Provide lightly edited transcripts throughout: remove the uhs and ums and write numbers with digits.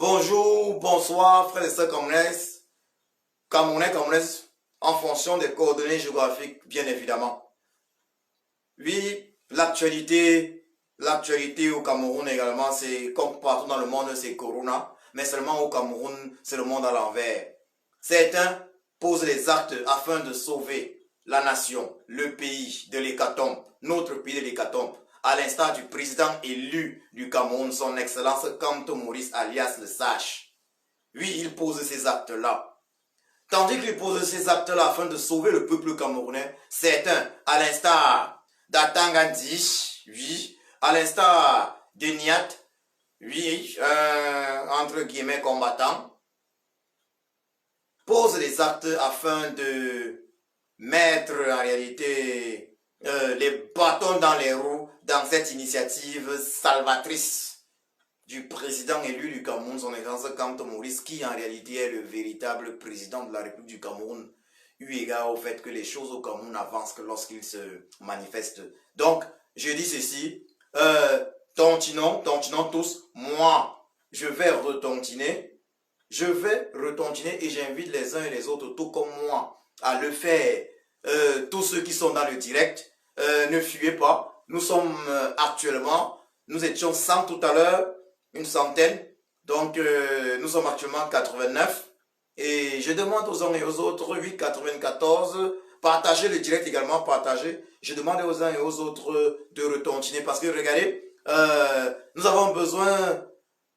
Bonjour, bonsoir, frères et sœurs Camerounaises, en fonction des coordonnées géographiques, bien évidemment. Oui, l'actualité au Cameroun également, c'est comme partout dans le monde, c'est Corona, mais seulement au Cameroun, c'est le monde à l'envers. Certains posent les actes afin de sauver la nation, le pays de l'hécatombe, notre pays de l'hécatombe, à l'instar du président élu du Cameroun, son excellence Kamto Maurice alias le Sage. Oui, il pose ces actes-là. Tandis qu'il pose ces actes-là afin de sauver le peuple camerounais, certains, à l'instar d'Atangandi, oui, à l'instar de Niat, oui, entre guillemets combattant, posent des actes afin de mettre en réalité les bâtons dans les roues dans cette initiative salvatrice du président élu du Cameroun, son excellence Kamto Maurice, qui en réalité est le véritable président de la République du Cameroun, eu égard au fait que les choses au Cameroun avancent que lorsqu'il se manifeste. Donc, je dis ceci, tontinons tous, moi, je vais retontiner et j'invite les uns et les autres, tout comme moi, à le faire. Tous ceux qui sont dans le direct, ne fuyez pas. Nous sommes actuellement, nous étions 100 tout à l'heure, une centaine. Donc, nous sommes actuellement 89. Et je demande aux uns et aux autres, 894, partagez le direct également, partagez. Je demande aux uns et aux autres de retontiner parce que regardez, nous avons besoin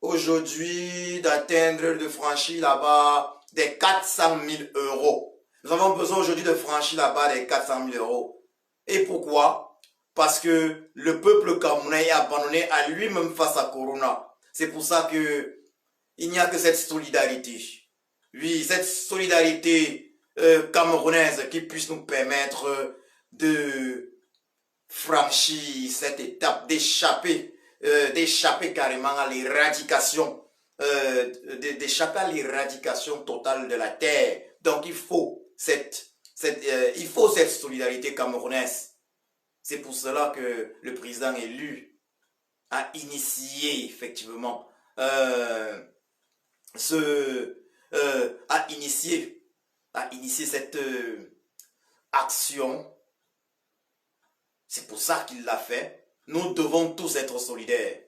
aujourd'hui d'atteindre, de franchir là-bas des 400 000 euros. Nous avons besoin aujourd'hui de franchir là-bas des 400 000 euros. Et pourquoi? Parce que le peuple camerounais est abandonné à lui-même face à Corona. C'est pour ça que il n'y a que cette solidarité. Oui, cette solidarité camerounaise qui puisse nous permettre de franchir cette étape, d'échapper carrément à l'éradication, d'échapper à l'éradication totale de la terre. Donc il faut cette solidarité camerounaise. C'est pour cela que le président élu a initié effectivement a initié cette action. C'est pour ça qu'il l'a fait. Nous devons tous être solidaires.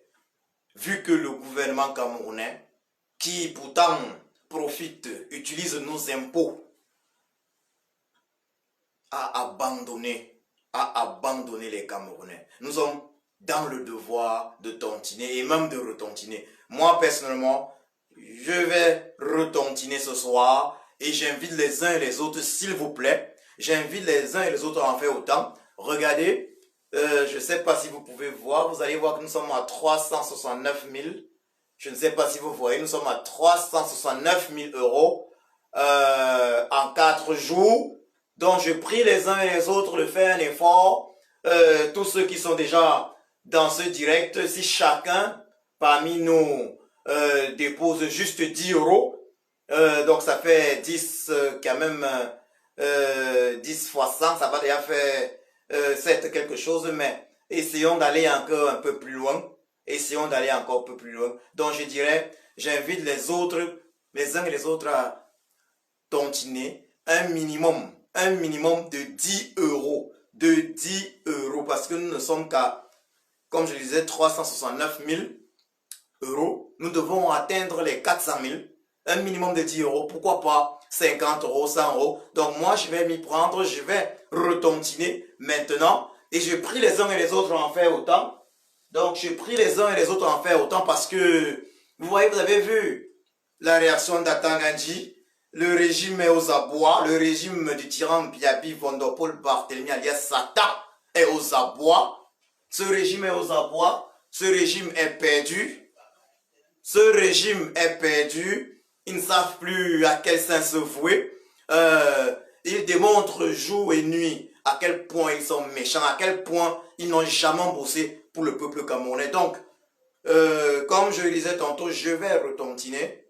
Vu que le gouvernement camerounais, qui pourtant profite, utilise nos impôts, a abandonné les Camerounais. Nous sommes dans le devoir de tontiner et même de retontiner. Moi, personnellement, je vais retontiner ce soir et j'invite les uns et les autres, s'il vous plaît, j'invite les uns et les autres à en faire autant. Regardez, je ne sais pas si vous pouvez voir, vous allez voir que nous sommes à 369 000. Je ne sais pas si vous voyez, nous sommes à 369 000 euros en 4 jours. Donc, je prie les uns et les autres de faire un effort. Tous ceux qui sont déjà dans ce direct, si chacun parmi nous dépose juste 10 euros, donc ça fait 10 quand même, 10 fois 100, ça va déjà faire 7 quelque chose, mais essayons d'aller encore un peu plus loin. Essayons d'aller encore un peu plus loin. Donc je dirais, j'invite les uns et les autres à tontiner un minimum de 10 euros. De 10 euros, parce que nous ne sommes qu'à, comme je disais, 369 000 euros. Nous devons atteindre les 400 000. Un minimum de 10 euros. Pourquoi pas 50 euros, 100 euros. Donc moi, je vais m'y prendre. Je vais retontiner maintenant. Et je prie les uns et les autres à en faire autant. Donc je prie les uns et les autres à en faire autant parce que, vous voyez, vous avez vu la réaction d'Atangandi. Le régime est aux abois. Le régime du tyran Biabi Vondopol Barthélemy alias Satan est aux abois. Ce régime est aux abois. Ce régime est perdu. Ce régime est perdu. Ils ne savent plus à quel sein se vouer. Ils démontrent jour et nuit à quel point ils sont méchants, à quel point ils n'ont jamais bossé pour le peuple camerounais. Donc, comme je le disais tantôt, je vais retontiner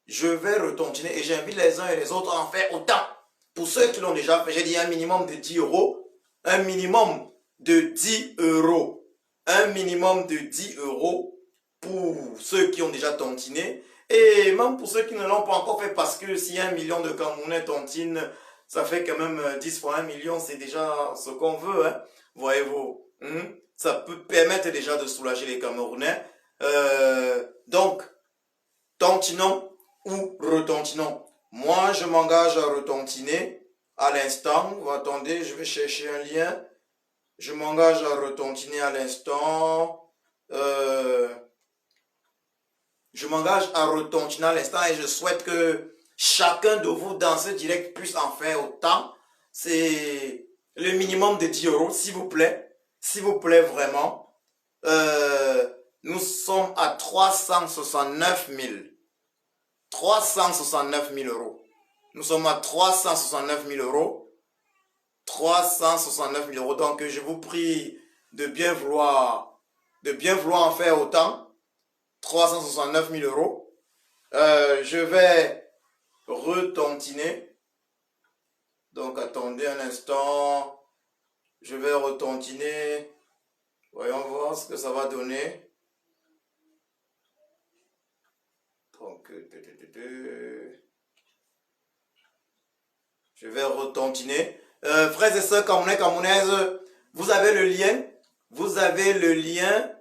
et j'invite les uns et les autres à en faire autant. Pour ceux qui l'ont déjà fait, j'ai dit un minimum de 10 euros. Un minimum de 10 euros. Un minimum de 10 euros. pour ceux qui ont déjà tontiné et même pour ceux qui ne l'ont pas encore fait parce que si 1 million de Camerounais tontinent, ça fait quand même 10 fois 1 million, c'est déjà ce qu'on veut, hein, voyez-vous. Ça peut permettre déjà de soulager les Camerounais. Donc, tontinons ou retontinons. Moi, je m'engage à retentiner à l'instant. Attendez, je vais chercher un lien. Je m'engage à retentiner à l'instant. Je m'engage à retentiner à l'instant et je souhaite que chacun de vous dans ce direct puisse en faire autant. C'est le minimum de 10 euros, s'il vous plaît. S'il vous plaît, vraiment. Nous sommes à 369 000. 369 000 euros. Nous sommes à 369 000 euros. 369 000 euros. Donc, je vous prie de bien vouloir en faire autant. 369 000 euros. Je vais retentiner. Donc, attendez un instant. Je vais retentiner. Voyons voir ce que ça va donner. Donc, je vais retentiner. Frères et sœurs camerounais, camerounaises, vous avez le lien. Vous avez le lien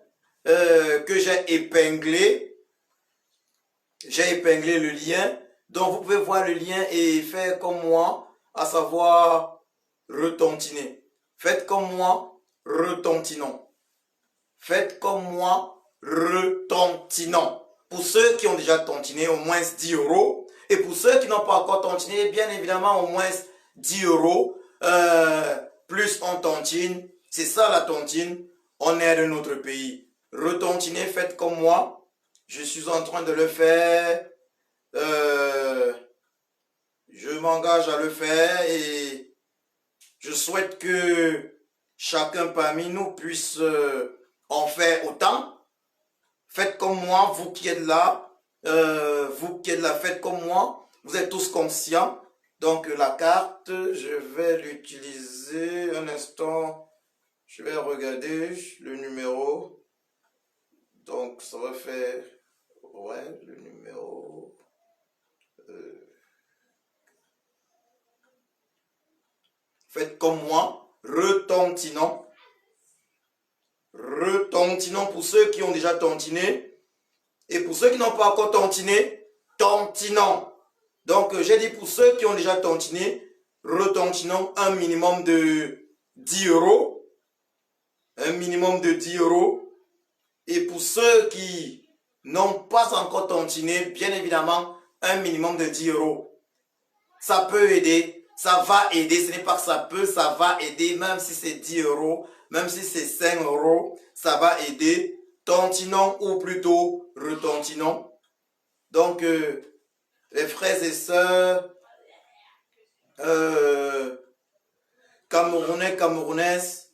que j'ai épinglé. J'ai épinglé le lien. Donc, vous pouvez voir le lien et faire comme moi, à savoir retentiner. Faites comme moi, retentinons. Faites comme moi, retentinons. Pour ceux qui ont déjà tontiné, au moins 10 euros. Et pour ceux qui n'ont pas encore tontiné, bien évidemment, au moins 10 euros. Plus on tontine. C'est ça la tontine. On aide notre pays. Retontinez, faites comme moi. Je suis en train de le faire. Je m'engage à le faire et je souhaite que chacun parmi nous puisse en faire autant. Faites comme moi, vous qui êtes là, faites comme moi. Vous êtes tous conscients. Donc la carte, je vais l'utiliser un instant. Je vais regarder le numéro. Donc ça va faire, ouais, le numéro. Faites comme moi, retentinons. Retentinons pour ceux qui ont déjà tontiné. Et pour ceux qui n'ont pas encore tontiné, tontinons. Donc, j'ai dit pour ceux qui ont déjà tontiné, retentinons un minimum de 10 euros. Un minimum de 10 euros. Et pour ceux qui n'ont pas encore tontiné, bien évidemment, un minimum de 10 euros. Ça peut aider. Ça va aider. Ce n'est pas que ça peut, ça va aider. Même si c'est 10 euros, même si c'est 5 euros, ça va aider. Tontinons ou plutôt retentinons. Donc, les frères et sœurs, Camerounais, Camerounaises,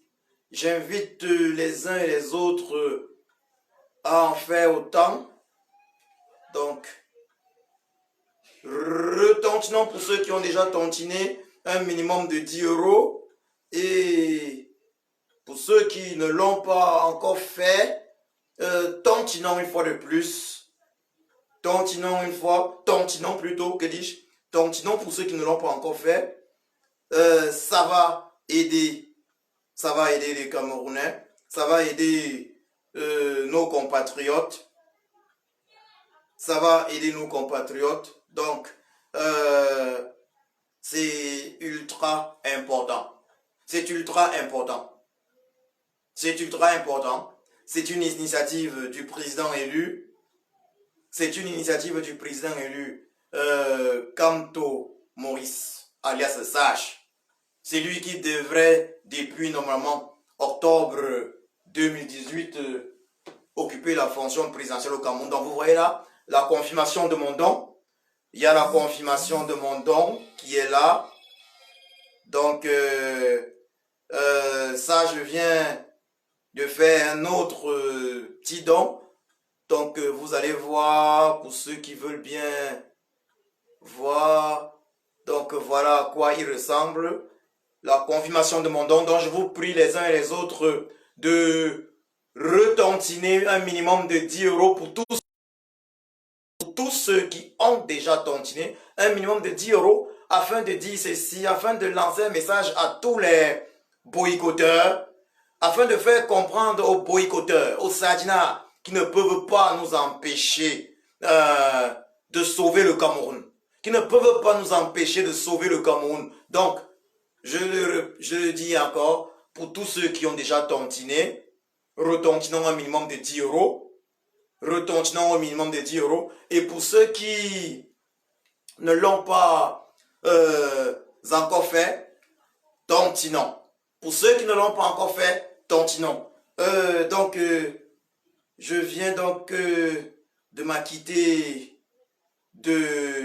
j'invite les uns et les autres à en faire autant. Donc, retentinons pour ceux qui ont déjà tontiné un minimum de 10 euros. Et pour ceux qui ne l'ont pas encore fait, tontinons une fois de plus. Tontinons une fois, tontinons plutôt, que dis-je? Tontinons pour ceux qui ne l'ont pas encore fait. Ça va aider les Camerounais. Ça va aider nos compatriotes. Ça va aider nos compatriotes. Donc, c'est ultra important. C'est ultra important. C'est ultra important. C'est une initiative du président élu. C'est une initiative du président élu Kamto Maurice, alias Sage. C'est lui qui devrait, depuis normalement octobre 2018, occuper la fonction présidentielle au Cameroun. Donc vous voyez là, la confirmation de mon don. Il y a la confirmation de mon don qui est là. Donc ça, je viens de faire un autre petit don. Donc vous allez voir, pour ceux qui veulent bien voir, donc voilà à quoi il ressemble. La confirmation de mon don. Donc je vous prie les uns et les autres de retontiner un minimum de 10 euros pour tous ceux qui ont déjà tontiné, un minimum de 10 euros afin de dire ceci, afin de lancer un message à tous les boycotteurs, afin de faire comprendre aux boycotteurs, aux Sadina, qui ne peuvent pas nous empêcher de sauver le Cameroun, qui ne peuvent pas nous empêcher de sauver le Cameroun. Donc, je le dis encore, pour tous ceux qui ont déjà tontiné, retontinons un minimum de 10 euros, retontinons au minimum de 10 euros, et pour ceux qui ne l'ont pas encore fait, tontinons. Pour ceux qui ne l'ont pas encore fait, tontinons. Je viens donc de m'acquitter d'une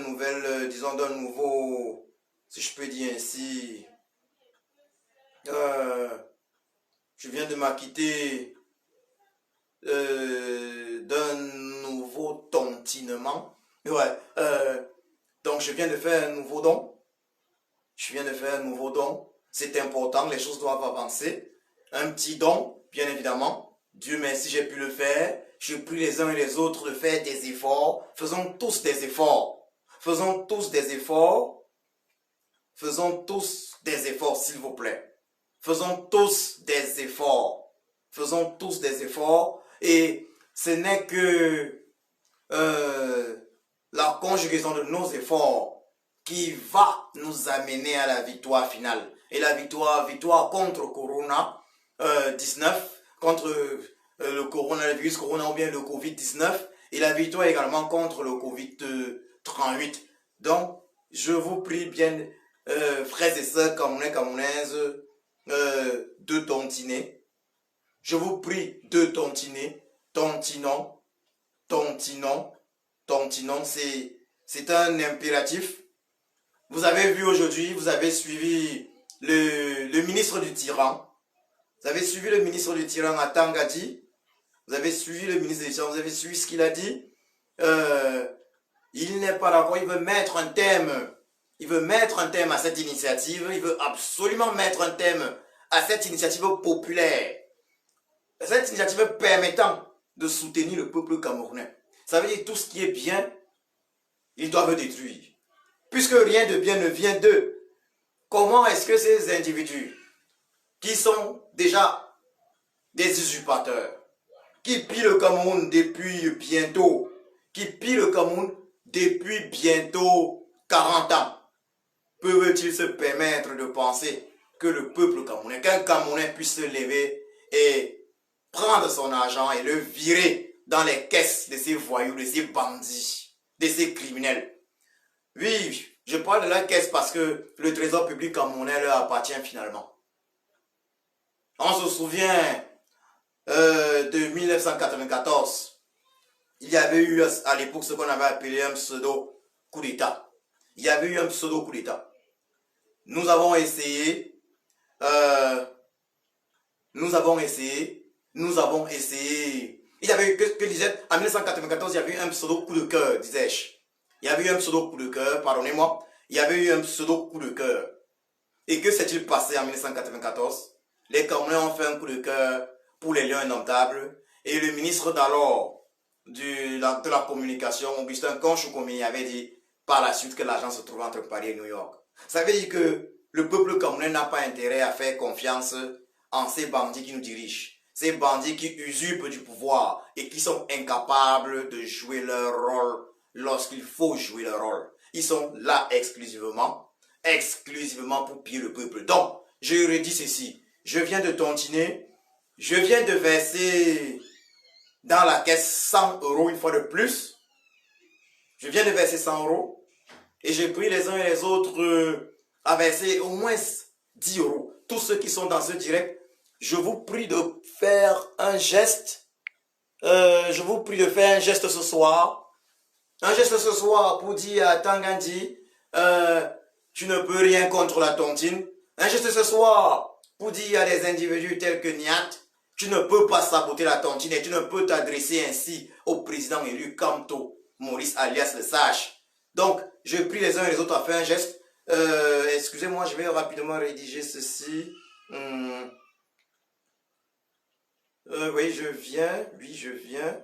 nouvelle, disons d'un nouveau, si je peux dire ainsi, je viens de m'acquitter d'un nouveau tontinement. Ouais, donc je viens de faire un nouveau don. Je viens de faire un nouveau don. C'est important, les choses doivent avancer. Un petit don, bien évidemment. Dieu merci, j'ai pu le faire. Je prie les uns et les autres de faire des efforts. Faisons tous des efforts. Faisons tous des efforts. Faisons tous des efforts, s'il vous plaît. Faisons tous des efforts. Faisons tous des efforts. Et ce n'est que la conjugaison de nos efforts qui va nous amener à la victoire finale. Et la victoire contre Corona 19, contre le coronavirus, Corona ou bien le Covid-19, et la victoire également contre le Covid-38. Donc, je vous prie bien, frères et sœurs camerounais, camerounaises, de tontiner. Je vous prie de tontiner. Tontinons, tontinons, tontinons. C'est un impératif. Vous avez vu aujourd'hui, vous avez suivi le ministre du tyran. Vous avez suivi le ministre du tyran à Tangati. Vous avez suivi le ministre du tyran, vous avez suivi ce qu'il a dit. Il n'est pas d'accord, il veut mettre un thème. Il veut mettre un thème à cette initiative. Il veut absolument mettre un thème à cette initiative populaire. Cette initiative permettant de soutenir le peuple camerounais. Ça veut dire tout ce qui est bien, ils doivent détruire. Puisque rien de bien ne vient d'eux. Comment est-ce que ces individus, qui sont déjà des usurpateurs, qui pillent le Cameroun depuis bientôt, 40 ans, peuvent-ils se permettre de penser que le peuple camerounais, qu'un Camerounais puisse se lever et prendre son argent et le virer dans les caisses de ces voyous, de ces bandits, de ces criminels? Oui, je parle de la caisse parce que le trésor public camerounais leur appartient finalement. On se souvient de 1994. Il y avait eu à l'époque ce qu'on avait appelé un pseudo coup d'État. Il y avait eu un pseudo coup d'État. Nous avons essayé. Il y avait eu, que disait, en 1994, il y avait eu un pseudo coup de cœur, disais-je. Il y avait eu un pseudo coup de cœur, pardonnez-moi. Il y avait eu un pseudo coup de cœur. Et que s'est-il passé en 1994? Les Camerounais ont fait un coup de cœur pour les Lions indomptables. Et le ministre d'alors de la communication, Augustin Kanchoukoumi, avait dit par la suite que l'argent se trouvait entre Paris et New York. Ça veut dire que le peuple camerounais n'a pas intérêt à faire confiance en ces bandits qui nous dirigent. Ces bandits qui usurpent du pouvoir et qui sont incapables de jouer leur rôle lorsqu'il faut jouer leur rôle. Ils sont là exclusivement pour piller le peuple. Donc, je redis ceci. Je viens de tontiner, je viens de verser dans la caisse 100 euros une fois de plus. Je viens de verser 100 euros et j'ai pris les uns et les autres à verser au moins 10 euros. Tous ceux qui sont dans ce direct, je vous prie de faire un geste. Je vous prie de faire un geste ce soir. Un geste ce soir pour dire à Tangandi, tu ne peux rien contre la tontine. Un geste ce soir pour dire à des individus tels que Niat, tu ne peux pas saboter la tontine et tu ne peux t'adresser ainsi au président élu Kamto, Maurice alias le Sage. Donc, je prie les uns et les autres à faire un geste. Excusez-moi, je vais rapidement rédiger ceci. Hmm, oui, je viens, oui, je viens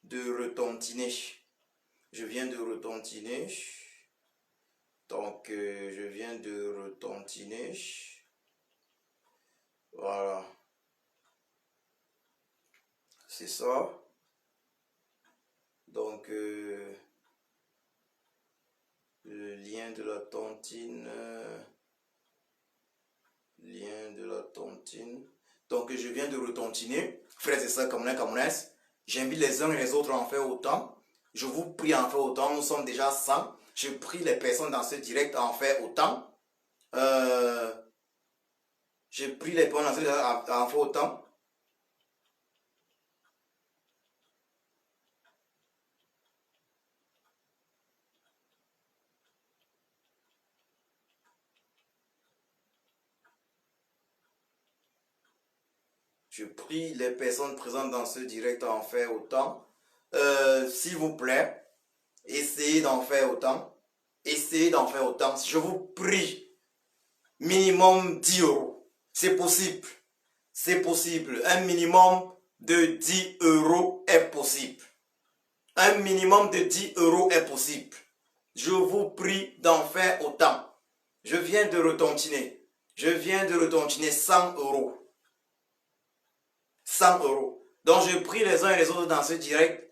de retentiner. Je viens de retentiner. Donc, je viens de retentiner. Voilà, c'est ça. Donc, le lien de la tontine. Lien de la tontine. Donc, je viens de retentiner. Frères et sœurs camerounais, camerounaises, j'invite les uns et les autres à en faire autant. Je vous prie à en faire autant. Nous sommes déjà 100. Je prie les personnes dans ce direct à en faire autant. Euh, je prie les personnes dans ce direct à en faire autant. Je prie les personnes présentes dans ce direct à en faire autant. S'il vous plaît, essayez d'en faire autant. Essayez d'en faire autant. Je vous prie, minimum 10 euros. C'est possible. C'est possible. Un minimum de 10 euros est possible. Un minimum de 10 euros est possible. Je vous prie d'en faire autant. Je viens de retentiner. Je viens de retentiner 100 euros. 100 euros. Donc je prie les uns et les autres dans ce direct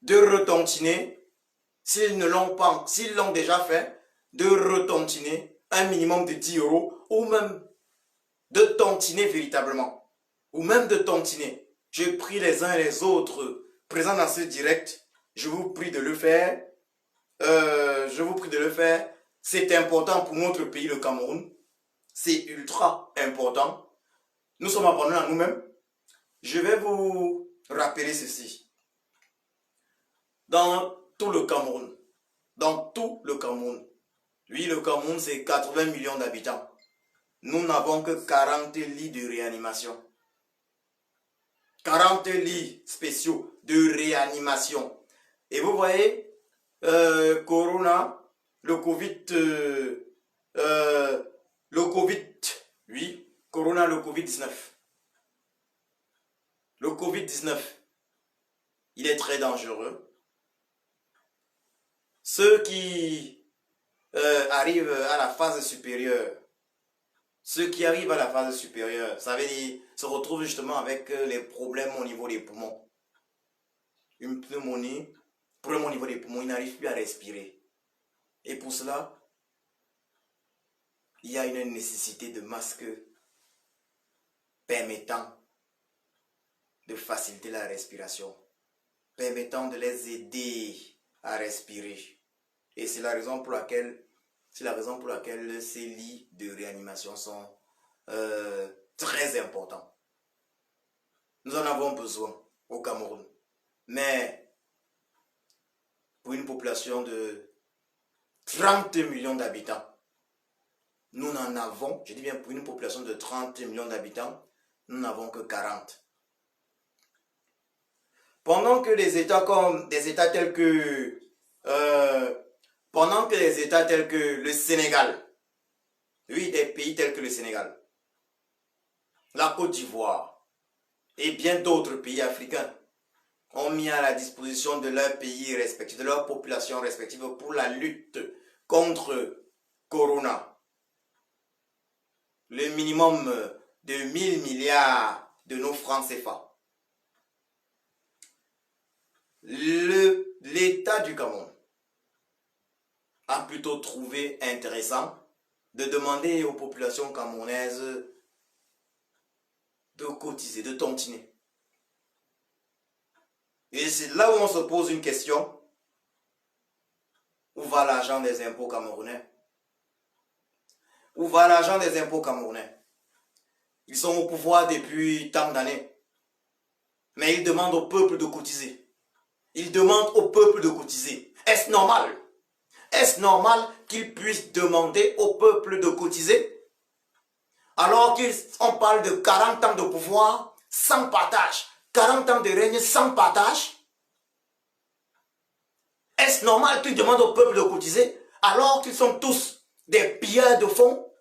de retentiner, s'ils ne l'ont pas, s'ils l'ont déjà fait, de retentiner un minimum de 10 euros ou même de tontiner véritablement. Ou même de tontiner. Je prie les uns et les autres présents dans ce direct, je vous prie de le faire. Je vous prie de le faire. C'est important pour notre pays, le Cameroun. C'est ultra important. Nous sommes abandonnés à nous-mêmes. Je vais vous rappeler ceci. Dans tout le Cameroun, oui, le Cameroun, c'est 80 millions d'habitants. Nous n'avons que 40 lits de réanimation. 40 lits spéciaux de réanimation. Et vous voyez, Corona, le Covid, oui, Corona, le Covid-19. Le Covid-19, il est très dangereux. Ceux qui arrivent à la phase supérieure, ça veut dire, se retrouvent justement avec les problèmes au niveau des poumons. Une pneumonie, problème au niveau des poumons, ils n'arrivent plus à respirer. Et pour cela, il y a une nécessité de masques permettant de faciliter la respiration, permettant de les aider à respirer. Et c'est la raison pour laquelle ces lits de réanimation sont très importants. Nous en avons besoin au Cameroun. Mais pour une population de 30 millions d'habitants, nous n'en avons, je dis bien pour une population de 30 millions d'habitants, nous n'avons que 40. Pendant que des États tels que le Sénégal, oui, des pays tels que le Sénégal, la Côte d'Ivoire et bien d'autres pays africains ont mis à la disposition de leurs pays respectifs, de leurs populations respectives pour la lutte contre Corona, le minimum de 1000 milliards de nos francs CFA. L'État du Cameroun a plutôt trouvé intéressant de demander aux populations camerounaises de cotiser, de tontiner. Et c'est là où on se pose une question. Où va l'argent des impôts camerounais? Où va l'argent des impôts camerounais? Ils sont au pouvoir depuis tant d'années. Mais ils demandent au peuple de cotiser. Ils demandent au peuple de cotiser. Est-ce normal? Est-ce normal qu'ils puissent demander au peuple de cotiser? Alors qu'on parle de 40 ans de pouvoir sans partage. 40 ans de règne sans partage? Est-ce normal qu'ils demandent au peuple de cotiser alors qu'ils sont tous des pilleurs de fonds.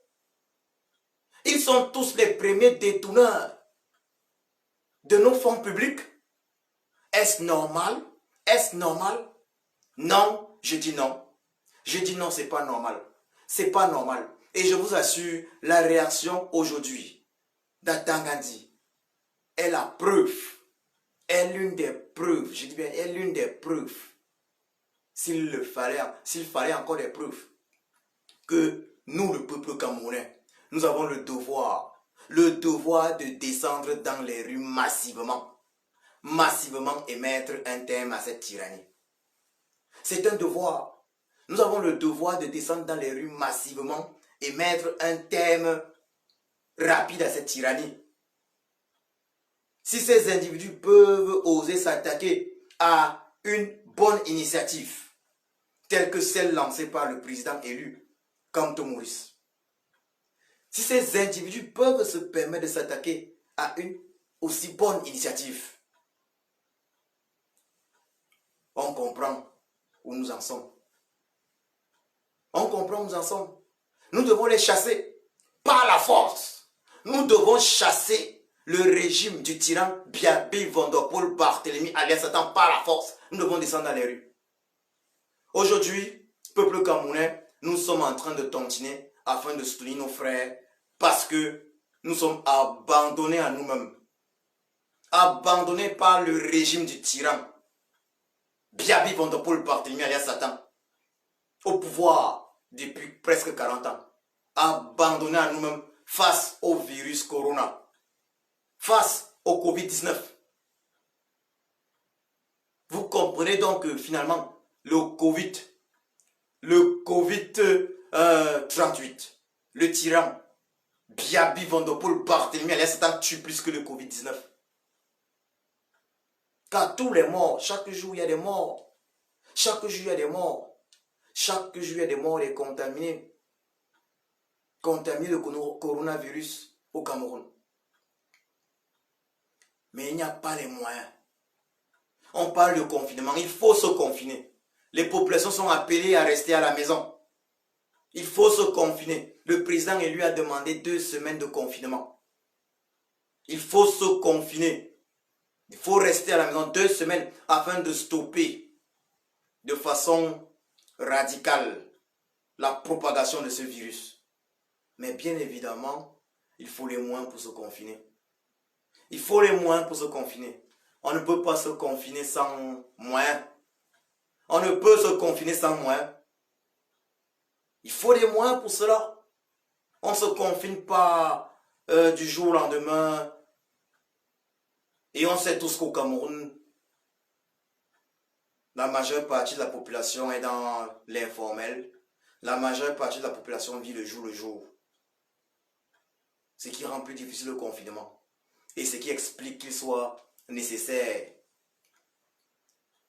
Ils sont tous les premiers détourneurs de nos fonds publics. Est-ce normal? Est-ce normal? Non, je dis non. Je dis non, c'est pas normal. C'est pas normal. Et je vous assure, la réaction aujourd'hui d'Atangandi est la preuve, est l'une des preuves, je dis bien, est l'une des preuves, s'il fallait encore des preuves, que nous, le peuple camerounais, nous avons le devoir de descendre dans les rues massivement et mettre un terme à cette tyrannie. C'est un devoir. Nous avons le devoir de descendre dans les rues massivement et mettre un terme rapide à cette tyrannie. Si ces individus peuvent oser s'attaquer à une bonne initiative, telle que celle lancée par le président élu, Kamto Maurice, si ces individus peuvent se permettre de s'attaquer à une aussi bonne initiative, on comprend où nous en sommes. On comprend où nous en sommes. Nous devons les chasser par la force. Nous devons chasser le régime du tyran Biabi Vondopol Barthélemy alias Satan par la force. Nous devons descendre dans les rues. Aujourd'hui, peuple camerounais, nous sommes en train de tontiner afin de soutenir nos frères parce que nous sommes abandonnés à nous-mêmes. Abandonnés par le régime du tyran Biabi Vondopol Barthélemy alias Satan au pouvoir depuis presque 40 ans. Abandonnés à nous-mêmes face au virus Corona. Face au Covid-19. Vous comprenez donc que finalement, le Covid-38, le tyran, Biabi Vondopol Barthélemy alias Satan tue plus que le Covid-19. Car tous les morts, chaque jour il y a des morts. Chaque jour il y a des morts. Chaque jour il y a des morts et contaminés. Contaminés de coronavirus au Cameroun. Mais il n'y a pas les moyens. On parle de confinement, il faut se confiner. Les populations sont appelées à rester à la maison. Il faut se confiner. Le président élu a demandé 2 semaines de confinement. Il faut se confiner. Il faut rester à la maison 2 semaines afin de stopper de façon radicale la propagation de ce virus. Mais bien évidemment, il faut les moyens pour se confiner. Il faut les moyens pour se confiner. On ne peut pas se confiner sans moyens. On ne peut se confiner sans moyens. Il faut des moyens pour cela. On ne se confine pas du jour au lendemain. Et on sait tous qu'au Cameroun, la majeure partie de la population est dans l'informel. La majeure partie de la population vit le jour. Ce qui rend plus difficile le confinement. Et ce qui explique qu'il soit nécessaire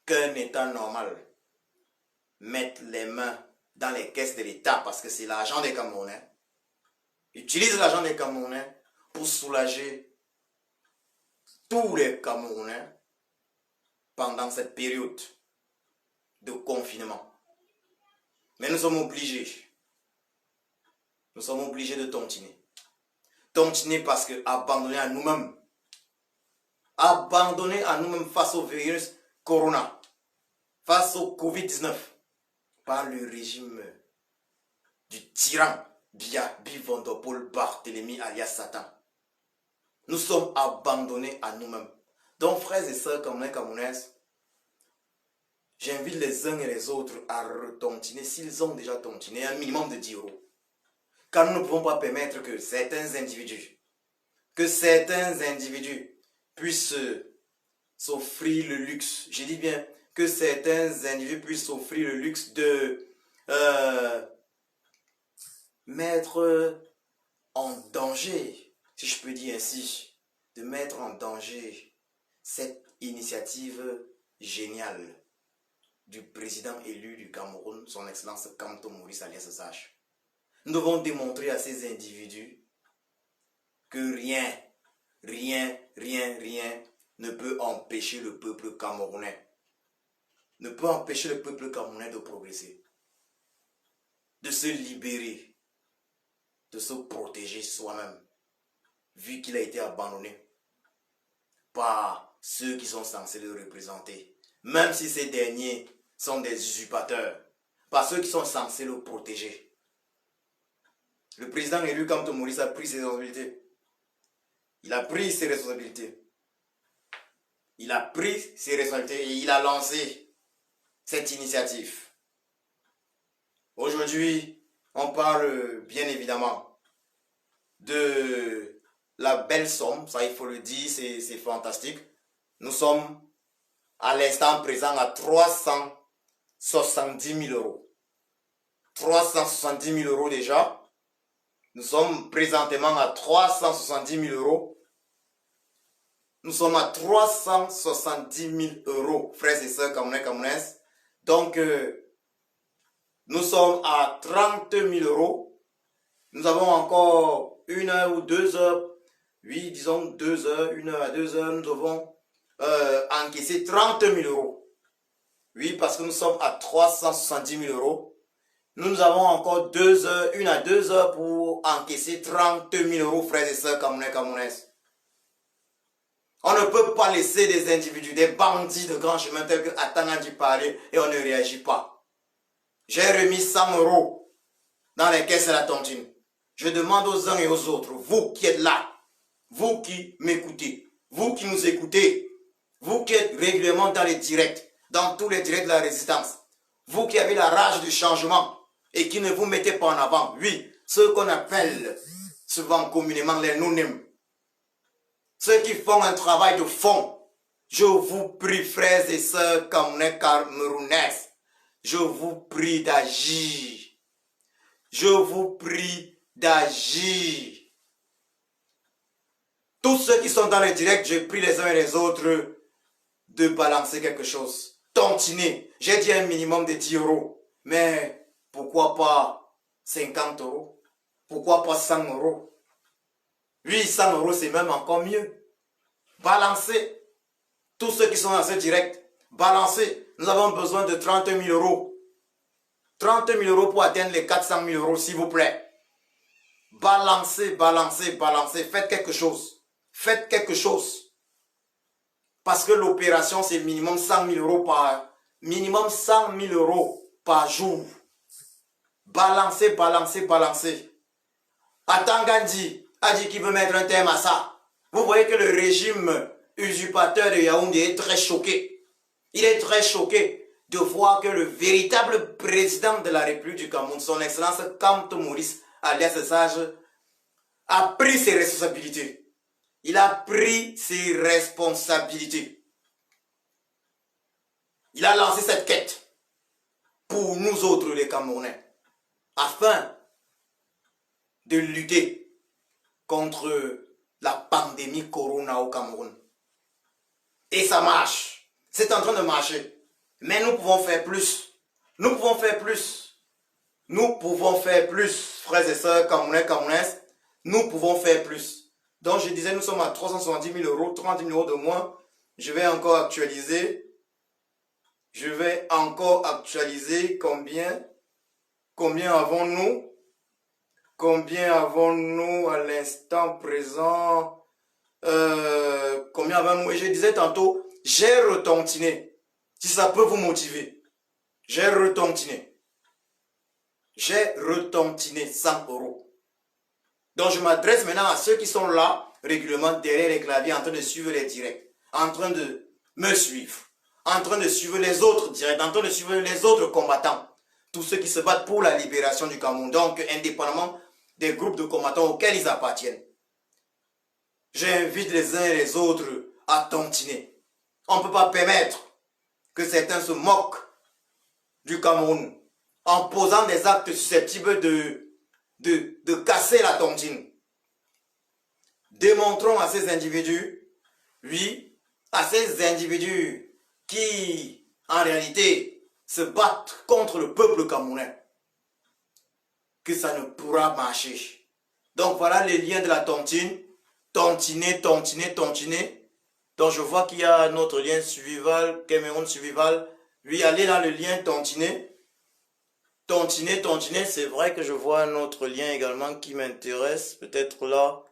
qu'un État normal mette les mains dans les caisses de l'État, parce que c'est l'argent des Camerounais, utilise l'argent des Camerounais pour soulager tous les Camerounais pendant cette période de confinement. Mais nous sommes obligés de tontiner. Tontiner parce que abandonner à nous-mêmes face au virus Corona, face au Covid-19, par le régime du tyran Biabi Vondopol Barthélemy alias Satan. Nous sommes abandonnés à nous-mêmes. Donc, frères et sœurs camerounaises, j'invite les uns et les autres à retontiner, s'ils ont déjà tontiné, un minimum de 10 €. Car nous ne pouvons pas permettre que certains individus puissent s'offrir le luxe, je dis bien que certains individus puissent s'offrir le luxe de mettre en danger, si je peux dire ainsi, de mettre en danger cette initiative géniale du président élu du Cameroun, son excellence Kamto Maurice alias Zache. Nous devons démontrer à ces individus que rien ne peut empêcher le peuple camerounais. Ne peut empêcher le peuple camerounais de progresser, de se libérer, de se protéger soi-même, vu qu'il a été abandonné par ceux qui sont censés le représenter, même si ces derniers sont des usurpateurs, par ceux qui sont censés le protéger. Le président élu Kamto Maurice a pris ses responsabilités. Il a pris ses responsabilités. Il a pris ses responsabilités et il a lancé cette initiative. Aujourd'hui, on parle bien évidemment de la belle somme, ça il faut le dire, c'est fantastique. Nous sommes à l'instant présent à 370 000 euros. 370 000 euros déjà. Nous sommes présentement à 370 000 euros. Nous sommes à 370 000 euros, frères et sœurs camerounais, camerounaises. Donc, nous sommes à 30 000 euros. Nous avons encore 1 heure ou 2 heures. Oui, disons 2 heures, 1 heure à 2 heures. Nous devons encaisser 30 000 euros. Oui, parce que nous sommes à 370 000 euros. Nous avons encore 2 heures, 1 à 2 heures pour encaisser 30 000 euros, frères et sœurs camerounais, camerounaises. On ne peut pas laisser des individus, des bandits de grand chemin tels que Atangandi parler et on ne réagit pas. J'ai remis 100 euros dans les caisses de la tontine. Je demande aux uns et aux autres, vous qui êtes là, vous qui m'écoutez, vous qui nous écoutez, vous qui êtes régulièrement dans les directs, dans tous les directs de la résistance, vous qui avez la rage du changement et qui ne vous mettez pas en avant, oui, ceux qu'on appelle souvent communément les non-nèmes, ceux qui font un travail de fond, je vous prie, frères et sœurs camerounaises, je vous prie d'agir. Je vous prie d'agir. Tous ceux qui sont dans le direct, je prie les uns et les autres de balancer quelque chose. Tontiner. J'ai dit un minimum de 10 euros. Mais pourquoi pas 50 euros? Pourquoi pas 100 euros? Oui, 100 euros, c'est même encore mieux. Balancez. Tous ceux qui sont dans ce direct, balancez. Nous avons besoin de 30 000 euros. 30 000 euros pour atteindre les 400 000 euros, s'il vous plaît. Balancez, balancez, balancez. Faites quelque chose. Faites quelque chose. Parce que l'opération, c'est minimum 100 000 euros minimum 100 000 euros par jour. Balancez, balancez, balancez. Atangandi a dit qu'il veut mettre un terme à ça. Vous voyez que le régime usurpateur de Yaoundé est très choqué. Il est très choqué de voir que le véritable président de la République du Cameroun, son Excellence Kamto Maurice, alias Sage, a pris ses responsabilités. Il a pris ses responsabilités. Il a lancé cette quête pour nous autres les Camerounais, afin de lutter contre la pandémie Corona au Cameroun. Et ça marche. C'est en train de marcher. Mais nous pouvons faire plus. Nous pouvons faire plus. Nous pouvons faire plus, frères et sœurs camerounais, camerounaises. Nous pouvons faire plus. Donc je disais, nous sommes à 370 000 euros, 30 000 euros de moins. Je vais encore actualiser. Je vais encore actualiser combien. Combien avons-nous? Combien avons-nous à l'instant présent? Combien avons-nous? Et je disais tantôt, j'ai retontiné. Si ça peut vous motiver. J'ai retontiné. J'ai retontiné 100 euros. Donc je m'adresse maintenant à ceux qui sont là, régulièrement derrière les claviers, en train de suivre les directs, en train de me suivre, en train de suivre les autres directs, en train de suivre les autres combattants. Tous ceux qui se battent pour la libération du Cameroun, donc indépendamment des groupes de combattants auxquels ils appartiennent. J'invite les uns et les autres à tontiner. On ne peut pas permettre que certains se moquent du Cameroun en posant des actes susceptibles de casser la tontine. Démontrons à ces individus, oui, à ces individus qui, en réalité, se battent contre le peuple camerounais, que ça ne pourra marcher. Donc voilà les liens de la tontine. Tontiner, tontiner, tontiner. Donc je vois qu'il y a notre lien Suivival, Cameroun Suivival. Oui, allez dans le lien tontiner. Tontiner, c'est vrai que je vois un autre lien également qui m'intéresse, peut-être là.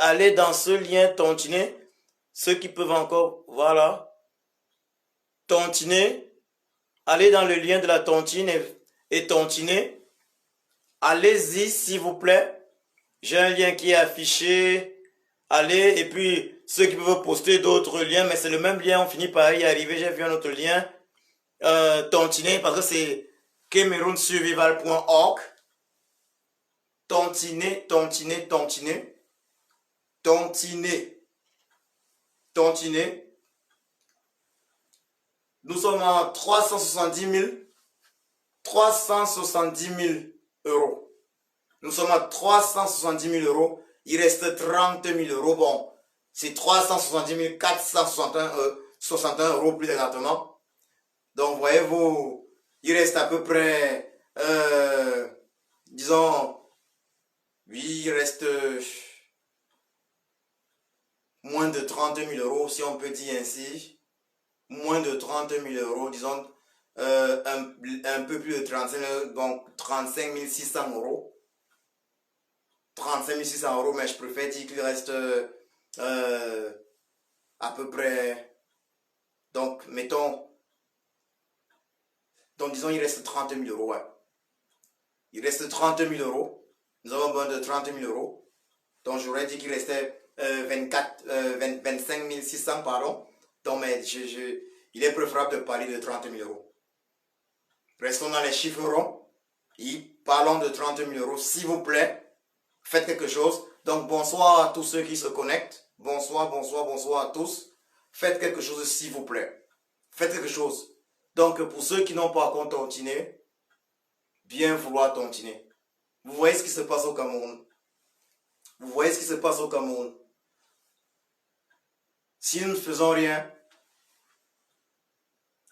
Aller dans ce lien tontiner, ceux qui peuvent encore, voilà, tontiner, aller dans le lien de la tontine et tontiner. Allez-y, s'il vous plaît. J'ai un lien qui est affiché. Allez, et puis ceux qui peuvent poster d'autres liens, mais c'est le même lien, on finit par y arriver. J'ai vu un autre lien, tontiner, parce que c'est cameroonsurvival.org. Tontiner, tontiner, tontiner, tontiner, tontiner. Nous sommes à 370 000 euros. Nous sommes à 370 000 euros. Il reste 30 000 euros. Bon, c'est 370 461 euros plus exactement. Donc, voyez-vous, il reste à peu près, disons, oui, il reste moins de 30 000 euros, si on peut dire ainsi. Moins de 30 000 euros, disons, un peu plus de 35 000, donc 35 600 euros. 35 600 euros, mais je préfère dire qu'il reste à peu près, donc mettons, donc disons il reste 30 000 euros, ouais. Il reste 30 000 euros, nous avons besoin de 30 000 euros, donc j'aurais dit qu'il restait 25 600, pardon, donc mais il est préférable de parler de 30 000 euros. Restons dans les chiffres ronds, parlons de 30 000 euros, s'il vous plaît. Faites quelque chose. Donc, bonsoir à tous ceux qui se connectent. Bonsoir, bonsoir, bonsoir à tous. Faites quelque chose, s'il vous plaît. Faites quelque chose. Donc, pour ceux qui n'ont pas encore tontiner, bien vouloir tontiner. Vous voyez ce qui se passe au Cameroun. Vous voyez ce qui se passe au Cameroun. Si nous ne faisons rien,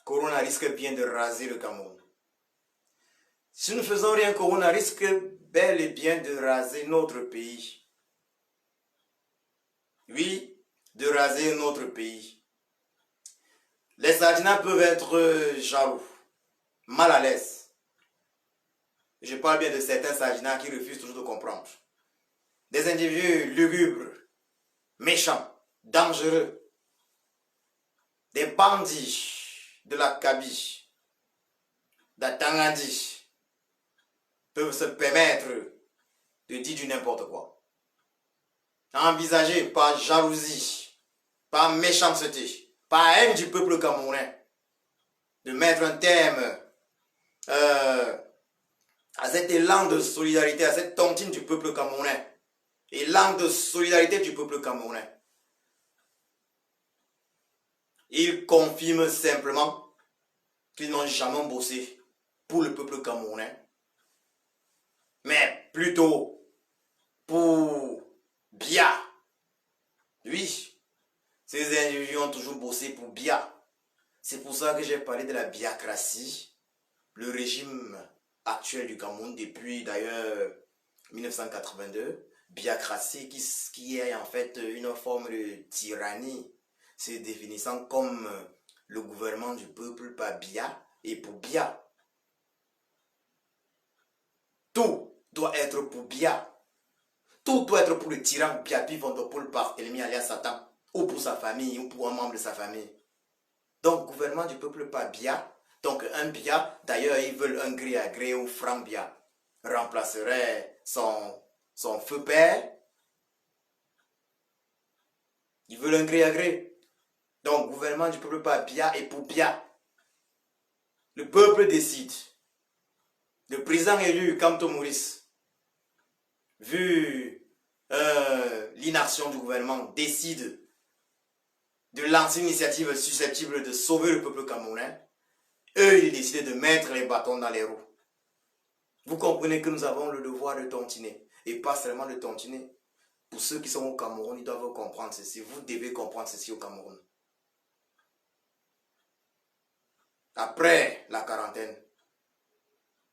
Corona risque bien de raser le Cameroun. Si nous ne faisons rien, Corona risque bel et bien de raser notre pays. Oui, de raser notre pays. Les Sardinats peuvent être jaloux, mal à l'aise. Je parle bien de certains Sardinats qui refusent toujours de comprendre. Des individus lugubres, méchants, dangereux, des bandits de la Kabylie, d'Atangandi, peuvent se permettre de dire du n'importe quoi. Envisagé par jalousie, par méchanceté, par haine du peuple camerounais, de mettre un terme à cet élan de solidarité, à cette tontine du peuple camerounais, élan de solidarité du peuple camerounais. Ils confirment simplement qu'ils n'ont jamais bossé pour le peuple camerounais, mais plutôt pour Biya. Oui, ces individus ont toujours bossé pour Biya. C'est pour ça que j'ai parlé de la biacratie, le régime actuel du Cameroun depuis d'ailleurs 1982. Biacratie qui est en fait une forme de tyrannie, se définissant comme le gouvernement du peuple par Biya et pour Biya. Tout doit être pour Biya. Tout doit être pour le tyran Biapi Vondopol Barthélemy alias Satan, ou pour sa famille, ou pour un membre de sa famille. Donc, gouvernement du peuple par Biya. Donc, un Biya, d'ailleurs, ils veulent un gré à gré où Franck Biya remplacerait son feu père. Ils veulent un gré à gré. Donc, gouvernement du peuple par Biya et pour Biya. Le peuple décide. Le président élu, Kamto Maurice, vu l'inaction du gouvernement, décide de lancer une initiative susceptible de sauver le peuple camerounais. Eux, ils décident de mettre les bâtons dans les roues. Vous comprenez que nous avons le devoir de tontiner. Et pas seulement de tontiner. Pour ceux qui sont au Cameroun, ils doivent comprendre ceci. Vous devez comprendre ceci au Cameroun. Après la quarantaine,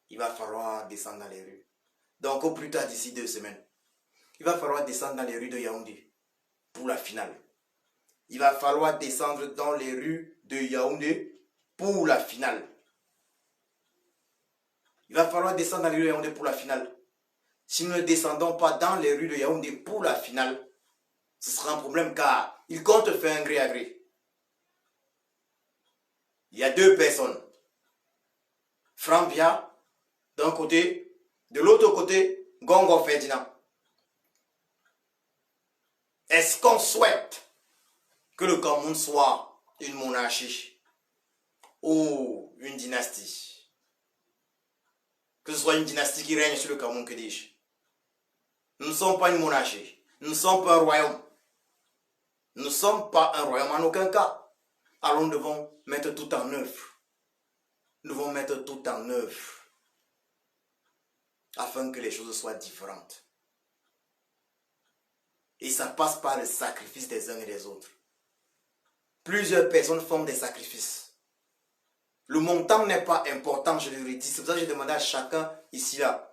il va falloir descendre dans les rues. Donc au plus tard d'ici 2 semaines, il va falloir descendre dans les rues de Yaoundé pour la finale. Il va falloir descendre dans les rues de Yaoundé pour la finale. Il va falloir descendre dans les rues de Yaoundé pour la finale. Si nous ne descendons pas dans les rues de Yaoundé pour la finale, ce sera un problème car ils comptent faire un gré à gré. Il y a deux personnes. Frambia, d'un côté, de l'autre côté, Gongo Ferdinand. Est-ce qu'on souhaite que le Cameroun soit une monarchie ou une dynastie? Que ce soit une dynastie qui règne sur le Cameroun, que dis-je? Nous ne sommes pas une monarchie. Nous ne sommes pas un royaume. Nous ne sommes pas un royaume en aucun cas. Alors nous devons mettre tout en œuvre. Nous devons mettre tout en œuvre afin que les choses soient différentes. Et ça passe par le sacrifice des uns et des autres. Plusieurs personnes font des sacrifices. Le montant n'est pas important, je le redis. C'est pour ça que j'ai demandé à chacun ici, là.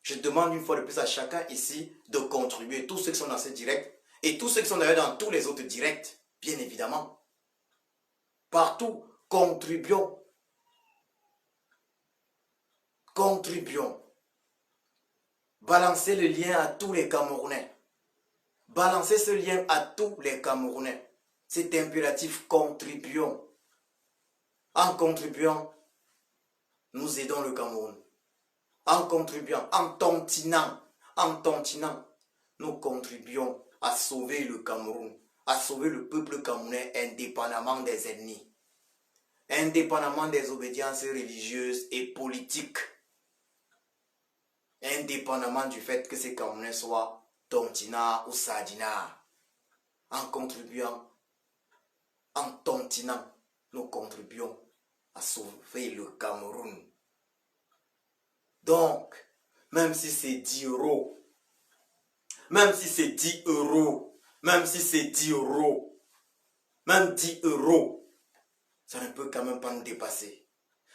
Je demande une fois de plus à chacun ici de contribuer. Tous ceux qui sont dans ce direct et tous ceux qui sont d'ailleurs dans tous les autres directs, bien évidemment. Partout, contribuons. Contribuons. Balancez le lien à tous les Camerounais. Balancez ce lien à tous les Camerounais. C'est impératif, contribuons. En contribuant, nous aidons le Cameroun. En contribuant, en tontinant, nous contribuons à sauver le Cameroun, à sauver le peuple camerounais indépendamment des ennemis, indépendamment des obédiences religieuses et politiques, indépendamment du fait que ces Camerounais soient tontinants ou sardinards. En contribuant, en tontinant, nous contribuons à sauver le Cameroun. Donc, même si c'est 10 euros, même si c'est 10 euros, même si c'est 10 euros, même 10 euros, ça ne peut quand même pas nous dépasser.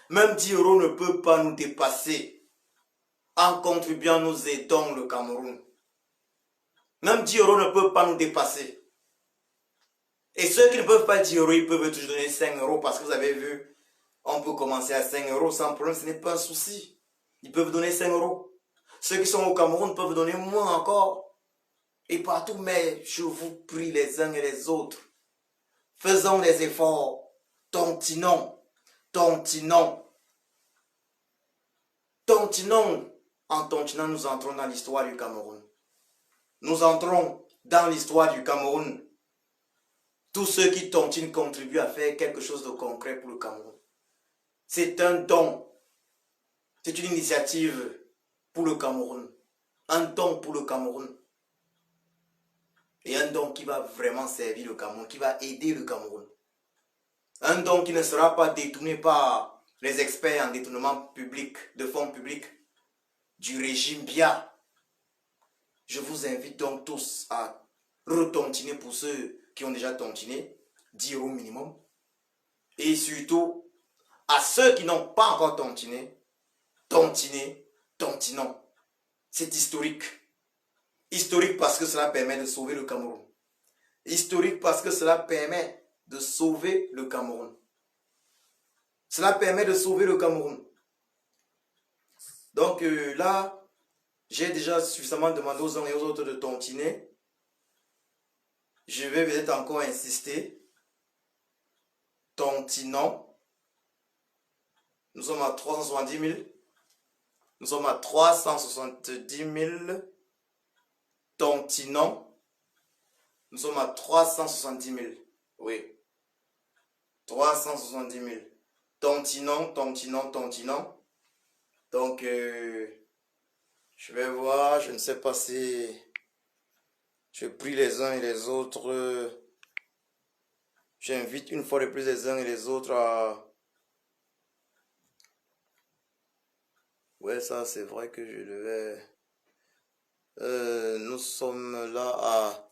Même 10 euros ne peut pas nous dépasser. En contribuant, nous aidons le Cameroun. Même 10 euros ne peut pas nous dépasser. Et ceux qui ne peuvent pas 10 euros, ils peuvent toujours donner 5 euros parce que vous avez vu, on peut commencer à 5 euros sans problème, ce n'est pas un souci. Ils peuvent donner 5 euros. Ceux qui sont au Cameroun peuvent donner moins encore. Et partout, mais je vous prie les uns et les autres. Faisons des efforts. Tontinons. Tontinons. Tontinons. En tontinant, nous entrons dans l'histoire du Cameroun. Nous entrons dans l'histoire du Cameroun. Tous ceux qui tontinent contribuent à faire quelque chose de concret pour le Cameroun. C'est un don. C'est une initiative pour le Cameroun. Un don pour le Cameroun. Et un don qui va vraiment servir le Cameroun, qui va aider le Cameroun. Un don qui ne sera pas détourné par les experts en détournement public, de fonds publics, du régime BIA. Je vous invite donc tous à retontiner pour ceux qui ont déjà tontiné, 10 euros minimum. Et surtout, à ceux qui n'ont pas encore tontiné, tontinons. C'est historique. Historique parce que cela permet de sauver le Cameroun. Historique parce que cela permet de sauver le Cameroun. Cela permet de sauver le Cameroun. Donc là, j'ai déjà suffisamment demandé aux uns et aux autres de tontiner. Je vais peut-être encore insister. Tontinons. Nous sommes à 370 000. Nous sommes à 370 000. Tontinons. Nous sommes à 370 000. Oui. 370 000. Tontinons. Donc, je vais voir. Je ne sais pas si je prie les uns et les autres. J'invite une fois de plus les uns et les autres à... Ouais, ça c'est vrai que je devais... nous sommes là à...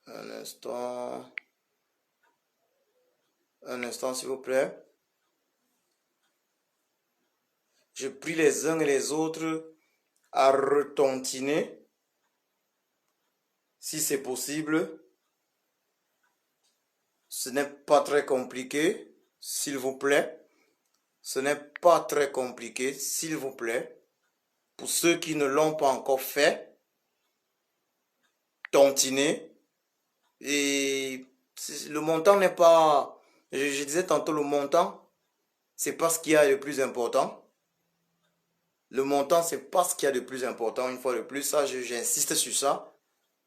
Un instant s'il vous plaît. Je prie les uns et les autres à retontiner, si c'est possible. Ce n'est pas très compliqué, s'il vous plaît. Ce n'est pas très compliqué, s'il vous plaît. Pour ceux qui ne l'ont pas encore fait, tontiner. Et le montant n'est pas... Je disais tantôt le montant, c'est pas ce qu'il y a de plus important. Le montant, c'est pas ce qu'il y a de plus important. Une fois de plus, ça, j'insiste sur ça.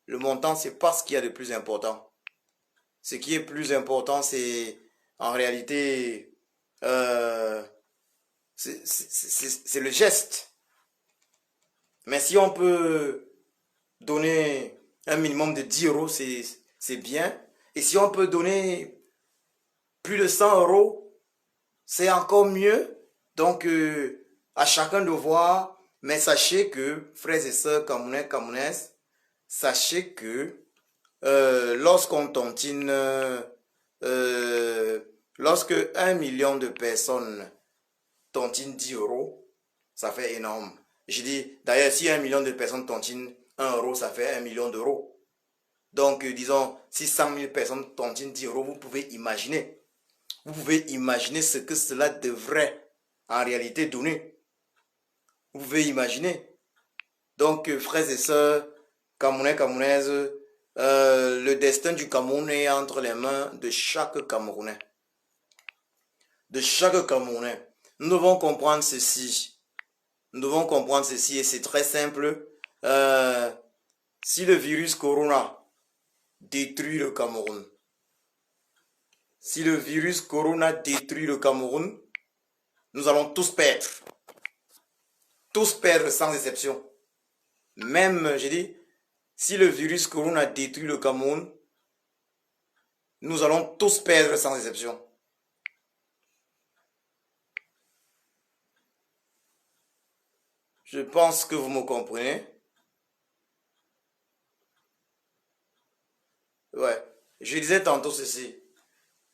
Le montant, c'est pas ce qu'il y a de plus important. Ce qui est plus important, c'est en réalité, c'est le geste. Mais si on peut donner un minimum de 10 euros, c'est bien. Et si on peut donner plus de 100 euros, c'est encore mieux. Donc, à chacun de voir. Mais sachez que, frères et sœurs camerounais, camerounaises, sachez que lorsqu'on tontine, lorsque 1 million de personnes tontinent 10 euros, ça fait énorme. Je dis, d'ailleurs, si 1 million de personnes tontinent 1 euro, ça fait 1 million d'euros. Donc, disons, si 100 000 personnes tontinent 10 euros, vous pouvez imaginer. Vous pouvez imaginer ce que cela devrait en réalité donner. Vous pouvez imaginer. Donc, frères et sœurs, Camerounais, Camerounaises, le destin du Cameroun est entre les mains de chaque Camerounais. De chaque Camerounais. Nous devons comprendre ceci. Nous devons comprendre ceci et c'est très simple. Si le virus Corona détruit le Cameroun, si le virus Corona détruit le Cameroun, nous allons tous perdre. Tous perdre sans exception. Même, j'ai dit, si le virus Corona détruit le Cameroun, nous allons tous perdre sans exception. Je pense que vous me comprenez. Ouais. Je disais tantôt ceci.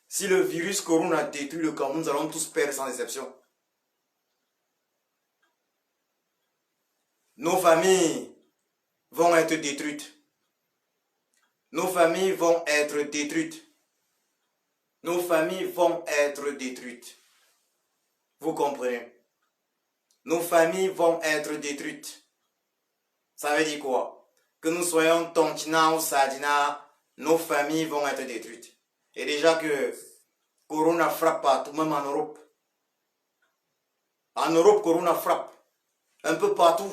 Si le virus Corona détruit le Cameroun, nous allons tous perdre sans exception. Nos familles vont être détruites. Nos familles vont être détruites. Nos familles vont être détruites. Vous comprenez? Nos familles vont être détruites. Ça veut dire quoi? Que nous soyons tontina ou sardina, nos familles vont être détruites. Et déjà que Corona frappe partout, même en Europe. En Europe, Corona frappe. Un peu partout.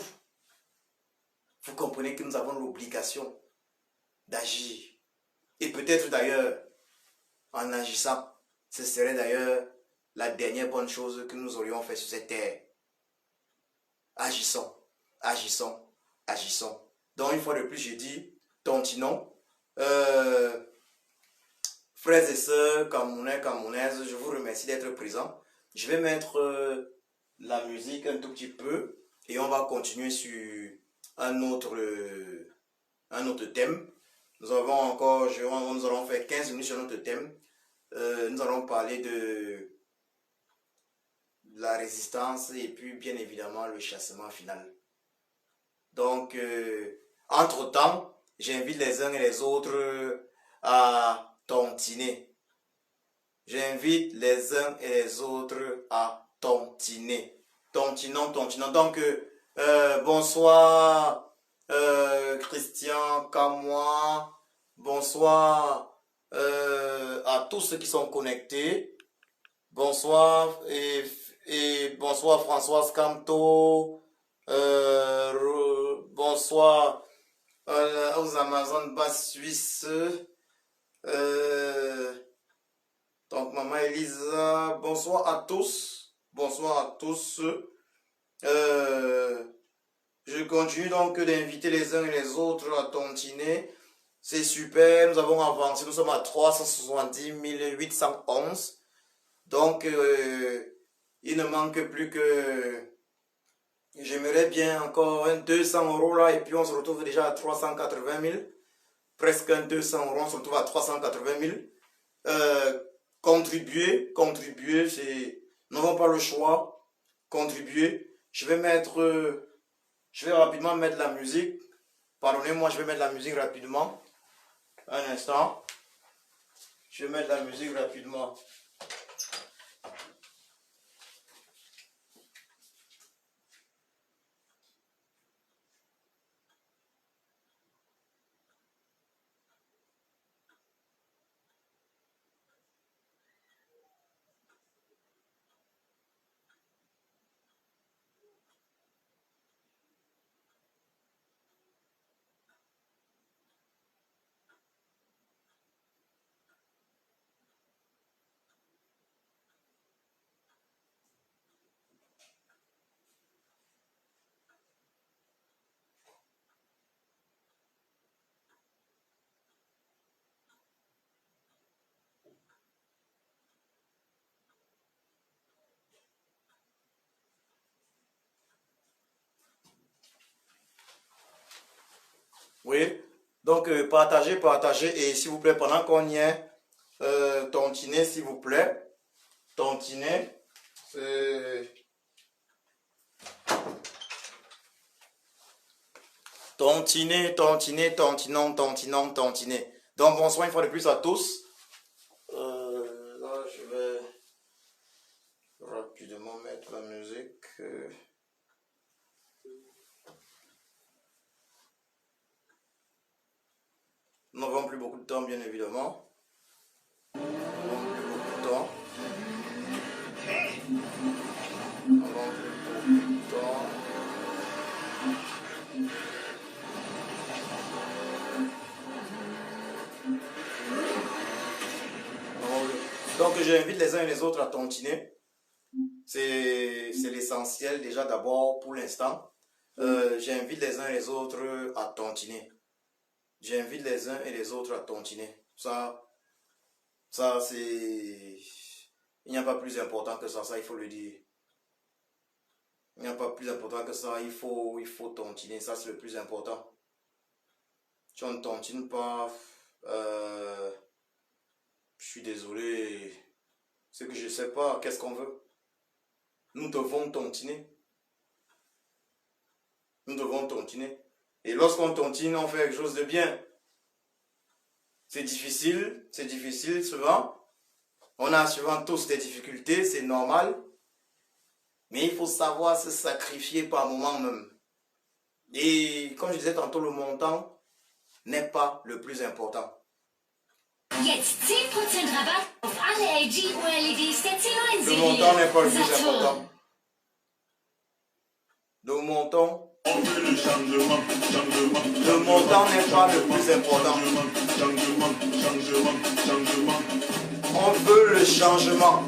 Vous comprenez que nous avons l'obligation d'agir. Et peut-être d'ailleurs, en agissant, ce serait d'ailleurs la dernière bonne chose que nous aurions fait sur cette terre. Agissons, agissons, agissons. Donc une fois de plus, je dis, tontinons. Frères et sœurs, Camerounais, Camerounaises, je vous remercie d'être présents. Je vais mettre la musique un tout petit peu et on va continuer sur un autre thème. Nous allons faire 15 minutes sur notre thème. Nous allons parler de la résistance et puis bien évidemment le chassement final. Donc, entre-temps, j'invite les uns et les autres à tontiner. J'invite les uns et les autres à tontiner. Tontinons, tontinons. Donc, bonsoir Christian, Kamois. Bonsoir à tous ceux qui sont connectés. Bonsoir et bonsoir Françoise Camto. Bonsoir aux Amazones Basse Suisse. Donc Maman Elisa, bonsoir à tous. Bonsoir à tous. Je continue donc d'inviter les uns et les autres à tontiner. C'est super, nous avons avancé, nous sommes à 370 811. Donc, il ne manque plus que... J'aimerais bien encore un 200 euros là, et puis on se retrouve déjà à 380 000. Presque un 200 euros, on se retrouve à 380 000. Contribuer, c'est... Nous n'avons pas le choix. Contribuer. Je vais rapidement mettre la musique. Pardonnez-moi, je vais mettre la musique rapidement. Un instant. Je vais mettre la musique rapidement. Oui, donc partagez, partagez. Et s'il vous plaît, pendant qu'on y est, tontiner, s'il vous plaît. Tontiner, c'est... Tontiner, tontiner, tontinons, tontinons, tontiner. Donc bonsoir une fois de plus à tous. Là, je vais rapidement mettre la musique. Nous n'avons plus beaucoup de temps, bien évidemment. Nous n'avons plus beaucoup de temps. Nous n'avons plus beaucoup de temps. Donc j'invite les uns et les autres à tontiner. C'est l'essentiel déjà d'abord pour l'instant. J'invite les uns et les autres à tontiner. J'invite les uns et les autres à tontiner. Ça c'est... Il n'y a pas plus important que ça il faut le dire. Il n'y a pas plus important que ça, il faut tontiner, ça c'est le plus important. Si on ne tontine pas, je suis désolé, c'est que je ne sais pas, qu'est-ce qu'on veut. Nous devons tontiner. Nous devons tontiner. Et lorsqu'on tontine, on fait quelque chose de bien. C'est difficile souvent. On a souvent tous des difficultés, c'est normal. Mais il faut savoir se sacrifier par moment même. Et comme je disais tantôt, le montant n'est pas le plus important. Jetzt 10% Rabatt auf alle LG OLEDs der C9-Serie. Le montant n'est pas le plus important. Le montant n'est pas le plus important. On veut le changement.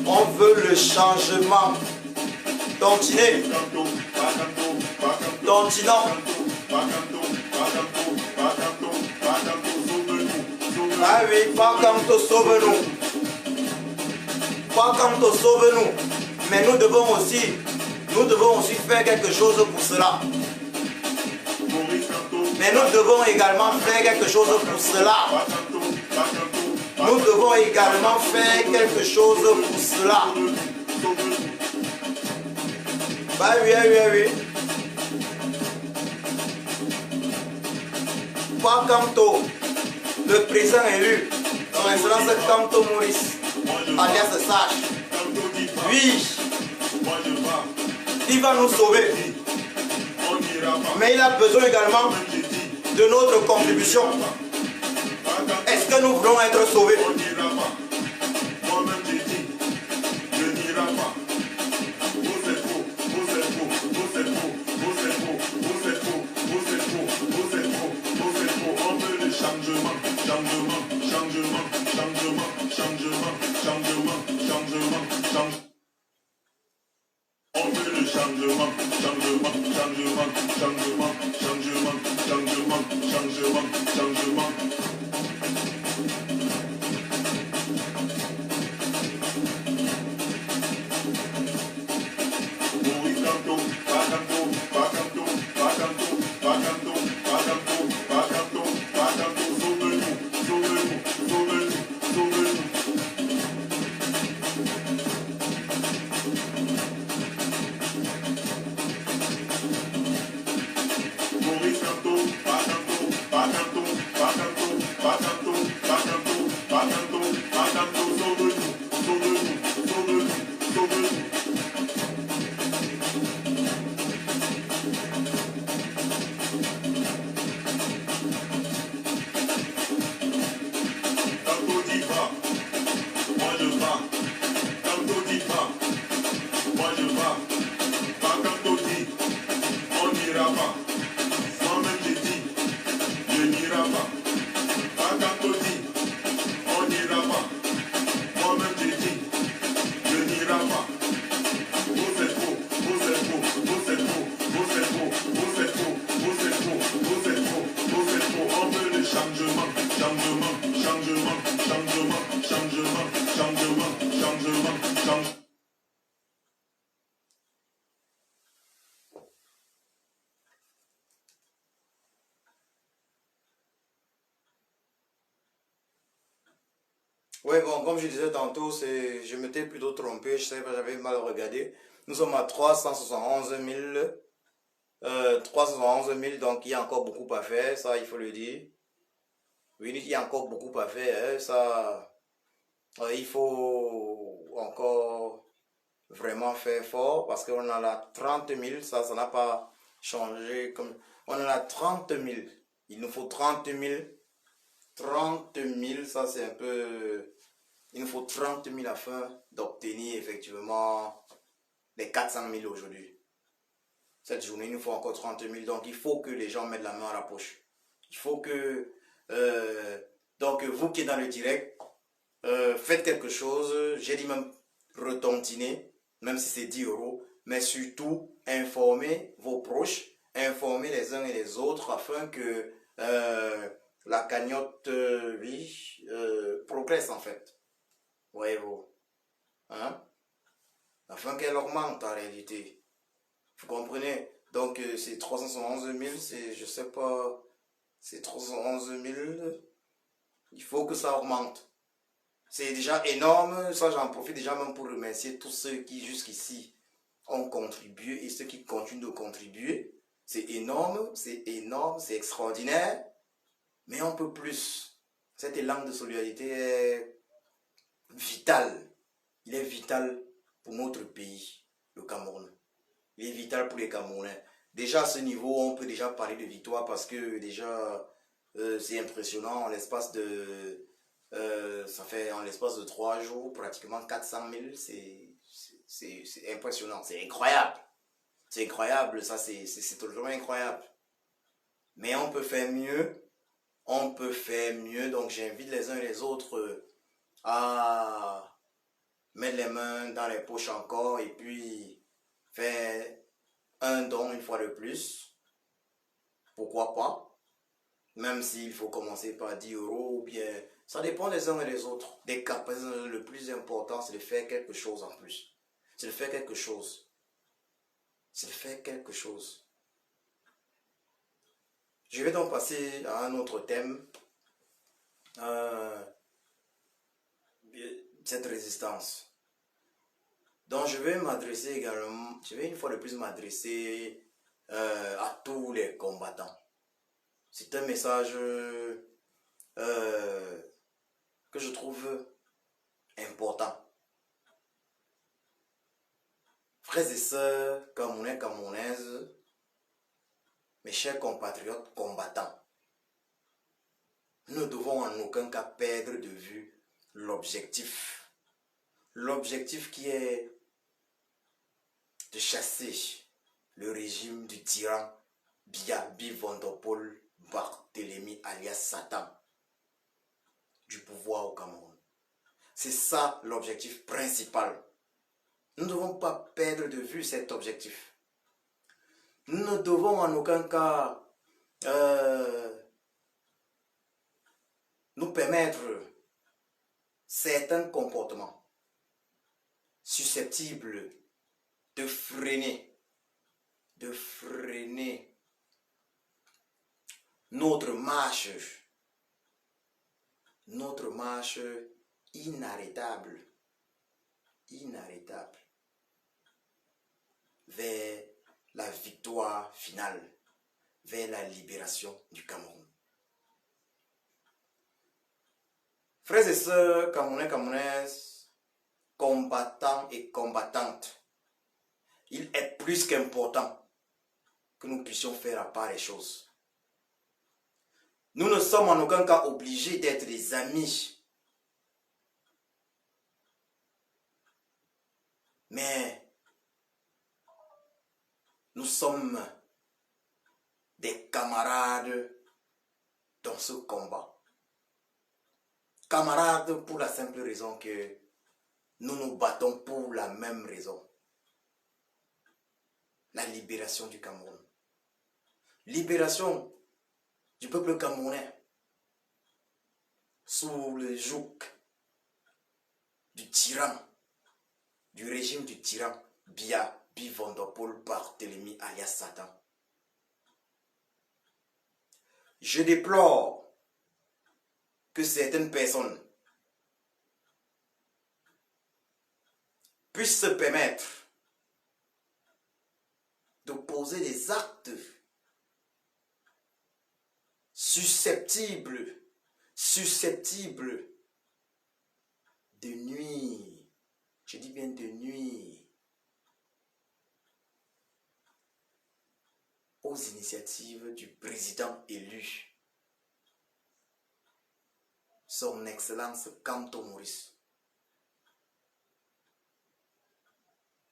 On veut le changement. Tontiner. Tontinant. Ah oui, Pakanto sauve-nous. Pakanto sauve-nous. Mais nous devons aussi faire quelque chose pour cela. Mais nous devons également faire quelque chose pour cela. Nous devons également faire quelque chose pour cela. Bah oui. Pakanto, le président élu, son excellence Kanto Maurice, alias Sage. Oui, il va nous sauver. Mais il a besoin également de notre contribution. Est-ce que nous voulons être sauvés? pas. Pas quand on dit, on n'ira pas. Moi-même j'ai dit, je n'irai pas. Pas quand on dit, on n'ira pas. Moi-même j'ai dit, je n'irai pas. Vous c'est faux, vous c'est faux, vous c'est faux, vous c'est faux, vous c'est faux, vous c'est faux, vous c'est faux, vous c'est faux. On veut le changement, changement, changement, changement, changement, changement, changement, changement. Ouais, bon, comme je disais tantôt, je m'étais plutôt trompé, je sais pas, j'avais mal regardé. Nous sommes à 371 000, 371 000, donc il y a encore beaucoup à faire, ça il faut le dire. Oui, il y a encore beaucoup à faire, hein, ça, il faut encore vraiment faire fort parce qu'on a la 30 000, ça n'a pas changé. On a la 30 000, il nous faut 30 000, 30 000, ça c'est un peu... Il nous faut 30 000 afin d'obtenir effectivement les 400 000 aujourd'hui. Cette journée, il nous faut encore 30 000. Donc, il faut que les gens mettent la main à la poche. Il faut que... donc, vous qui êtes dans le direct, faites quelque chose. J'ai dit même retontiner, même si c'est 10 euros. Mais surtout, informez vos proches, informez les uns et les autres afin que la cagnotte, oui, progresse en fait. Voyez-vous, hein? Afin qu'elle augmente en réalité. Vous comprenez? Donc, c'est 311 000, c'est, je sais pas, c'est 311 000. Il faut que ça augmente. C'est déjà énorme. Ça, j'en profite déjà même pour remercier tous ceux qui, jusqu'ici, ont contribué et ceux qui continuent de contribuer. C'est énorme, c'est extraordinaire. Mais on peut plus. Cet élan de solidarité est vital. Il est vital pour notre pays, le Cameroun. Il est vital pour les Camerounais. Déjà à ce niveau, on peut déjà parler de victoire parce que déjà, c'est impressionnant. En l'espace de, ça fait en l'espace de 3 jours, pratiquement 400 000. C'est impressionnant, c'est incroyable. C'est incroyable, ça c'est totalement incroyable. Mais on peut faire mieux. On peut faire mieux. Donc j'invite les uns et les autres à mettre les mains dans les poches encore et puis faire un don une fois de plus. Pourquoi pas? Même s'il faut commencer par 10 euros ou bien... Ça dépend des uns et des autres. Des capacités, le plus important, c'est de faire quelque chose en plus. C'est de faire quelque chose. C'est de faire quelque chose. Je vais donc passer à un autre thème. Cette résistance. Donc je vais m'adresser également, je vais une fois de plus m'adresser à tous les combattants. C'est un message que je trouve important. Frères et sœurs, Camerounais, Camerounaises, mes chers compatriotes combattants, nous ne devons en aucun cas perdre de vue l'objectif. L'objectif qui est de chasser le régime du tyran Biabi Vondopol Barthélemy alias Satan du pouvoir au Cameroun. C'est ça l'objectif principal. Nous ne devons pas perdre de vue cet objectif. Nous ne devons en aucun cas nous permettre certains comportements susceptibles de freiner notre marche inarrêtable vers la victoire finale, vers la libération du Cameroun. Frères et sœurs, Camerounais, Camerounaises, combattants et combattantes, il est plus qu'important que nous puissions faire la part des choses. Nous ne sommes en aucun cas obligés d'être des amis. Mais Nous sommes des camarades dans ce combat. Camarades pour la simple raison que nous nous battons pour la même raison. La libération du Cameroun. Libération du peuple camerounais sous le joug du tyran, du régime du tyran Bivondopol Barthélemy alias Satan. Je déplore que certaines personnes puissent se permettre de poser des actes susceptibles de nuire, je dis bien de nuire, aux initiatives du président élu, son Excellence Kamto Maurice,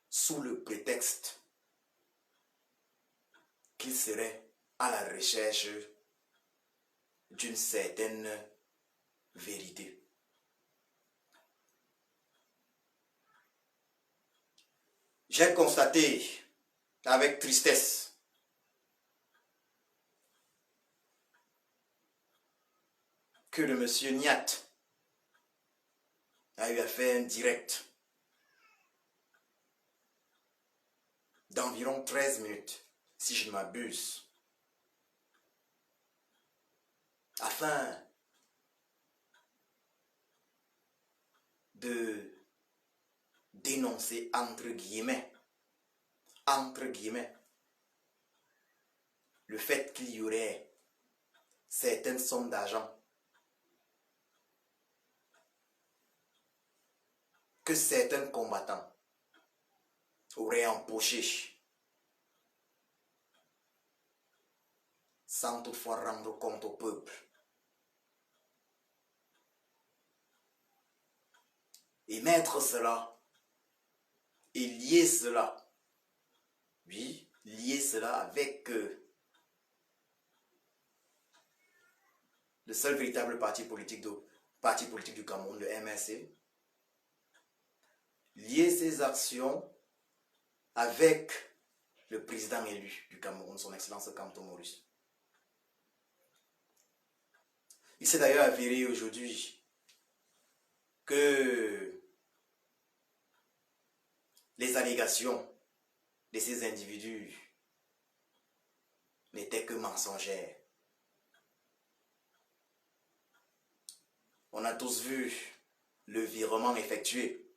sous le prétexte qu'il serait à la recherche d'une certaine vérité. J'ai constaté avec tristesse que le monsieur Niat a eu à faire un direct d'environ 13 minutes, si je ne m'abuse, afin de dénoncer entre guillemets, le fait qu'il y aurait certaines sommes d'argent que certains combattants auraient empoché sans toutefois rendre compte au peuple. Et mettre cela et lier cela, oui, lier cela avec le seul véritable parti politique du Cameroun, le MRC, lier ses actions avec le président élu du Cameroun, son Excellence Kamto Maurice. Il s'est d'ailleurs avéré aujourd'hui que les allégations de ces individus n'étaient que mensongères. On a tous vu le virement effectué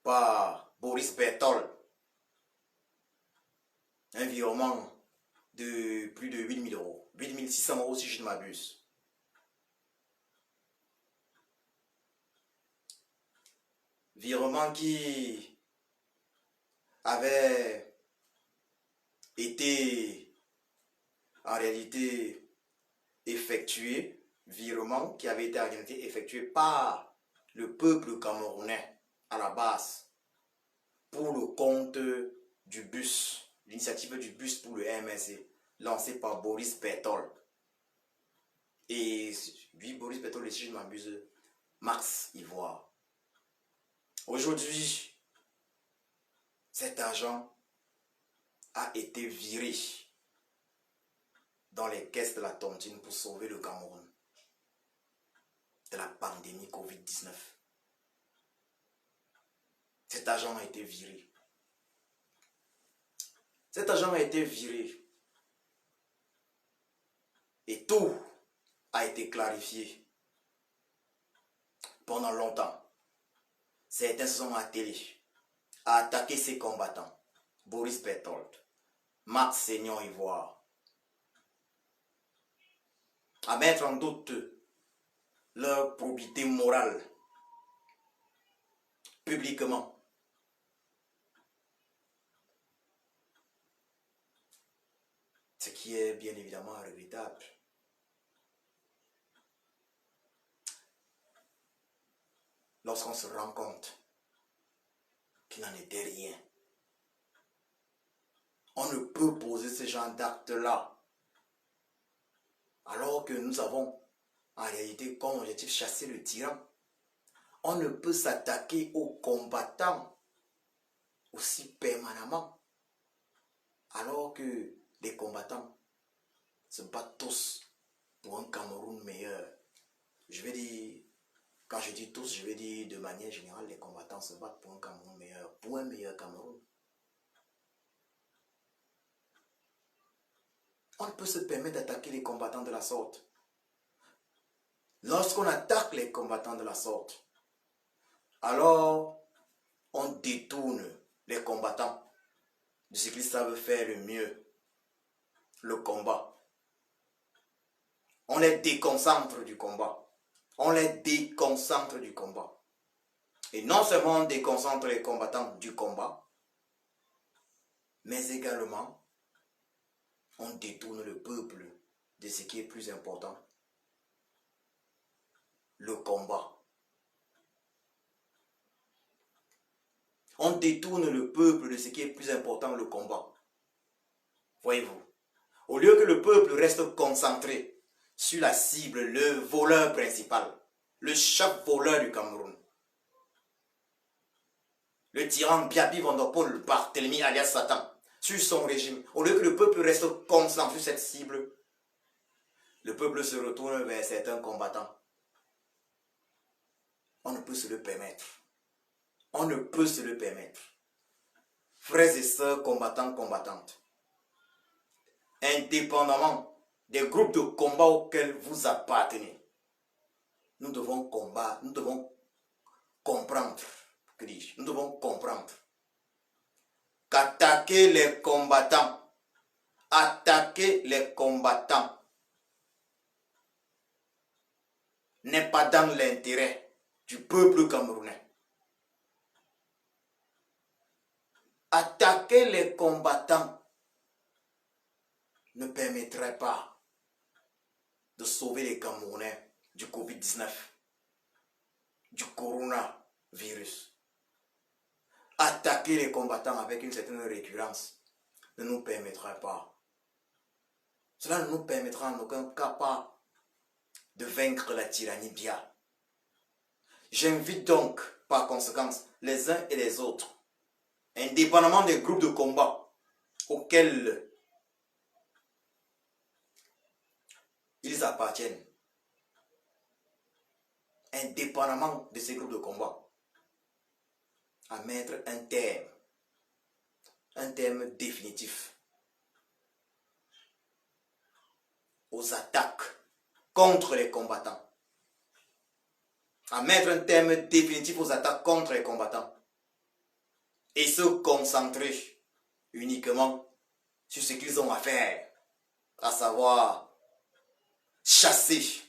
par Boris Berthold. Un virement de plus de 8 000 euros. 8 600 euros si je ne m'abuse. Virement qui avait été en réalité effectué, par le peuple camerounais à la base pour le compte du bus, l'initiative du bus pour le MSC, lancée par Boris Berthold. Et oui, Boris Berthold, si je ne m'abuse, Max Ivoire. Aujourd'hui, cet argent a été viré dans les caisses de la tontine pour sauver le Cameroun de la pandémie Covid-19. Cet argent a été viré. Cet argent a été viré. Et tout a été clarifié. Pendant longtemps, certains se sont attelés à attaquer ces combattants. Boris Berthold, Max Seignon Ivoire, à mettre en doute leur probité morale publiquement. Ce qui est bien évidemment regrettable. Lorsqu'on se rend compte qu'il n'en était rien. On ne peut poser ce genre d'acte-là. Alors que nous avons en réalité comme objectif chasser le tyran. On ne peut s'attaquer aux combattants aussi permanemment. Alors que les combattants se battent tous pour un Cameroun meilleur. Je vais dire, quand je dis tous, je vais dire de manière générale, les combattants se battent pour un Cameroun meilleur, pour un meilleur Cameroun. On ne peut se permettre d'attaquer les combattants de la sorte. Lorsqu'on attaque les combattants de la sorte, alors on détourne les combattants de ce qu'ils savent faire le mieux, le combat. On les déconcentre du combat. On les déconcentre du combat. Et non seulement on déconcentre les combattants du combat, mais également on détourne le peuple de ce qui est plus important, le combat. On détourne le peuple de ce qui est plus important, le combat. Voyez-vous, au lieu que le peuple reste concentré sur la cible, le voleur principal, le chef voleur du Cameroun, le tyran Biabi Vondopol Barthélemy alias Satan, sur son régime, au lieu que le peuple reste concentré sur cette cible, le peuple se retourne vers certains combattants. On ne peut se le permettre. On ne peut se le permettre. Frères et sœurs, combattants, combattantes, indépendamment des groupes de combat auxquels vous appartenez, nous devons combattre, nous devons comprendre, que dis-je, nous devons comprendre qu'attaquer les combattants, n'est pas dans l'intérêt du peuple camerounais. Attaquer les combattants ne permettrait pas de sauver les Camerounais du Covid-19, du coronavirus. Attaquer les combattants avec une certaine récurrence ne nous permettra pas. Cela ne nous permettra en aucun cas pas de vaincre la tyrannie Bia. J'invite donc, par conséquent, les uns et les autres, indépendamment des groupes de combat auxquels ils appartiennent, indépendamment de ces groupes de combat, à mettre un terme définitif aux attaques contre les combattants, à mettre un terme définitif aux attaques contre les combattants et se concentrer uniquement sur ce qu'ils ont à faire, à savoir chasser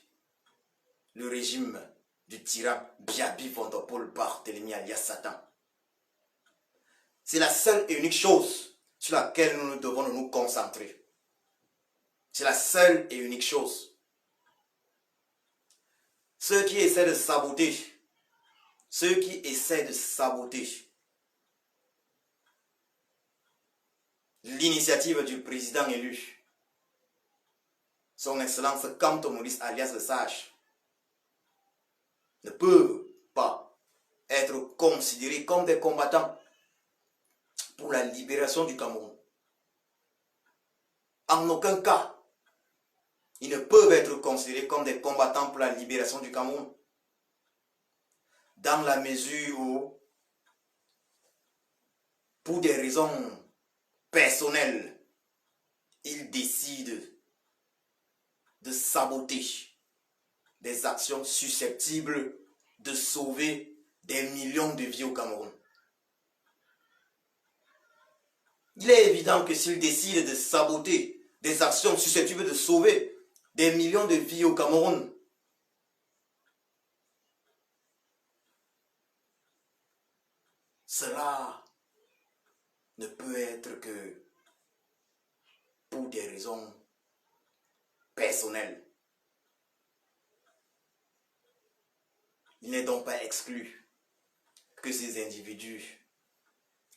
le régime du tyran Biabi Vondopol Barthélemy alias Satan. C'est la seule et unique chose sur laquelle nous devons nous concentrer. C'est la seule et unique chose. Ceux qui essaient de saboter, l'initiative du président élu, son excellence Kamto Maurice alias le Sage, ne peuvent pas être considérés comme des combattants pour la libération du Cameroun. En aucun cas, ils ne peuvent être considérés comme des combattants pour la libération du Cameroun. Dans la mesure où, pour des raisons personnelles, ils décident de saboter des actions susceptibles de sauver des millions de vies au Cameroun. Il est évident que s'ils décident de saboter des actions susceptibles de sauver des millions de vies au Cameroun, cela ne peut être que pour des raisons personnelles. Il n'est donc pas exclu que ces individus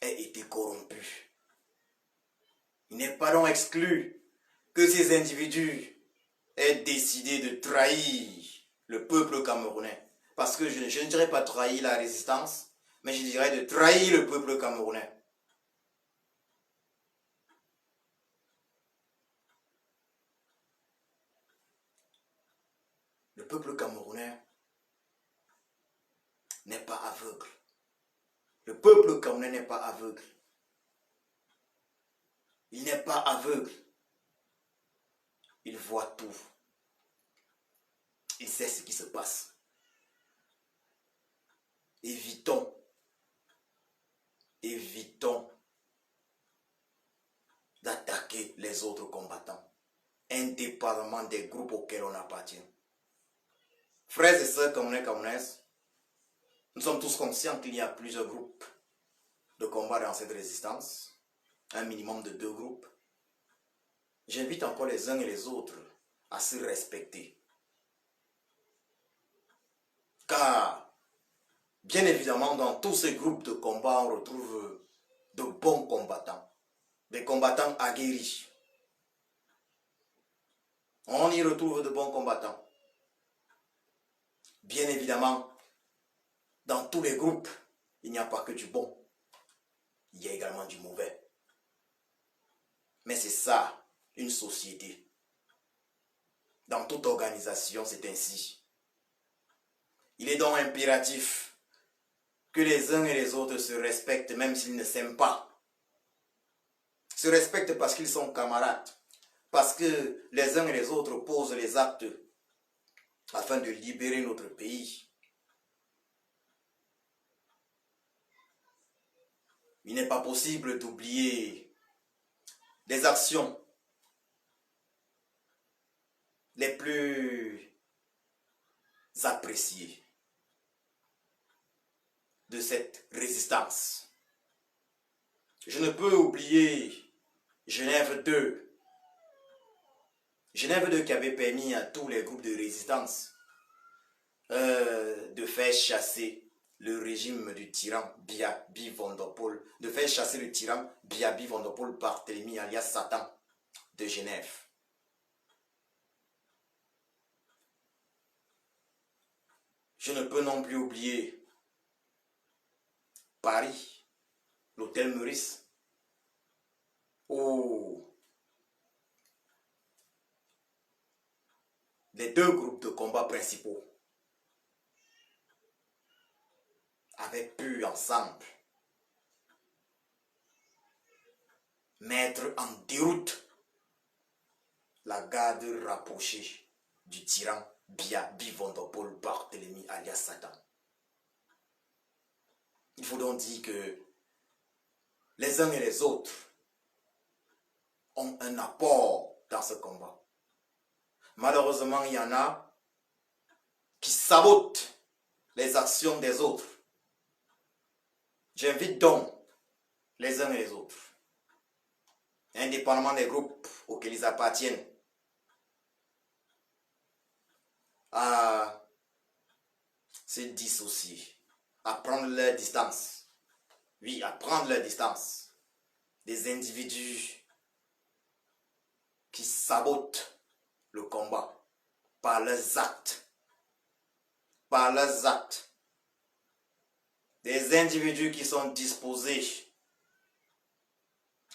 aient été corrompus. Il n'est pas donc exclu que ces individus aient décidé de trahir le peuple camerounais. Parce que je ne dirais pas trahir la résistance, mais je dirais de trahir le peuple camerounais. Le peuple camerounais n'est pas aveugle. Le peuple camerounais n'est pas aveugle. Il n'est pas aveugle. Il voit tout. Il sait ce qui se passe. Évitons d'attaquer les autres combattants, indépendamment des groupes auxquels on appartient. Frères et sœurs camerounaises, nous sommes tous conscients qu'il y a plusieurs groupes de combat dans cette résistance, un minimum de 2 groupes. J'invite encore les uns et les autres à se respecter. Car, bien évidemment, dans tous ces groupes de combat, on retrouve de bons combattants, des combattants aguerris. On y retrouve de bons combattants. Bien évidemment, dans tous les groupes, il n'y a pas que du bon. Il y a également du mauvais. Mais c'est ça, une société. Dans toute organisation, c'est ainsi. Il est donc impératif que les uns et les autres se respectent, même s'ils ne s'aiment pas. Se respectent parce qu'ils sont camarades. Parce que les uns et les autres posent les actes afin de libérer notre pays. Il n'est pas possible d'oublier des actions les plus appréciées de cette résistance. Je ne peux oublier Genève 2. Genève 2 qui avait permis à tous les groupes de résistance de faire chasser le régime du tyran Biaby Van der Poel, de faire chasser le tyran Biaby Van der Poel Barthélemy alias Satan de Genève. Je ne peux non plus oublier Paris, l'hôtel Meurice, où les 2 groupes de combat principaux avaient pu ensemble mettre en déroute la garde rapprochée du tyran Biaby Van der Poel Barthélemy alias Satan. Il faut donc dire que les uns et les autres ont un apport dans ce combat. Malheureusement, il y en a qui sabotent les actions des autres. J'invite donc les uns et les autres, indépendamment des groupes auxquels ils appartiennent, à se dissocier, à prendre leur distance. Oui, à prendre leur distance des individus qui sabotent le combat par leurs actes. Par leurs actes. Des individus qui sont disposés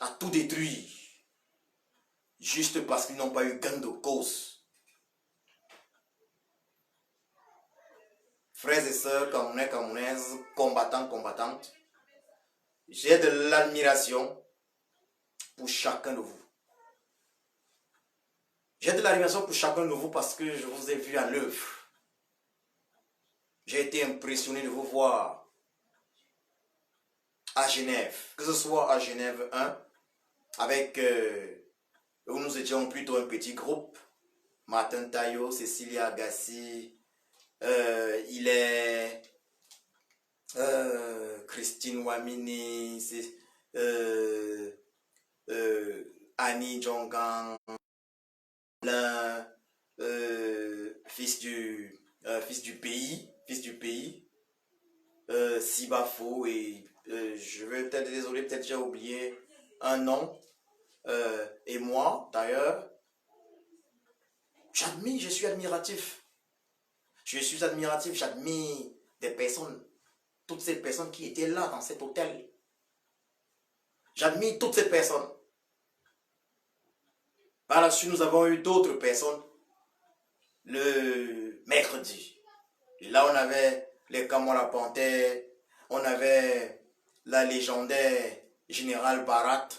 à tout détruire juste parce qu'ils n'ont pas eu gain de cause. Frères et sœurs, camerounais, camerounaises, combattants, combattantes, j'ai de l'admiration pour chacun de vous. J'ai de l'admiration pour chacun de vous parce que je vous ai vu à l'œuvre. J'ai été impressionné de vous voir à Genève, que ce soit à Genève 1, avec, où nous étions plutôt un petit groupe, Martin Tayo, Cécilia Agassi, il est Christine Wamini, Annie Jongang, fils du pays, Sibafo, et je vais peut-être, désolé, peut-être j'ai oublié un nom, et moi, d'ailleurs, j'admire, je suis admiratif. Je suis admiratif, j'admire des personnes, toutes ces personnes qui étaient là dans cet hôtel. J'admire toutes ces personnes. Par la suite, nous avons eu d'autres personnes le mercredi. Et là, on avait les Kamala Panthère, on avait la légendaire Général Barat.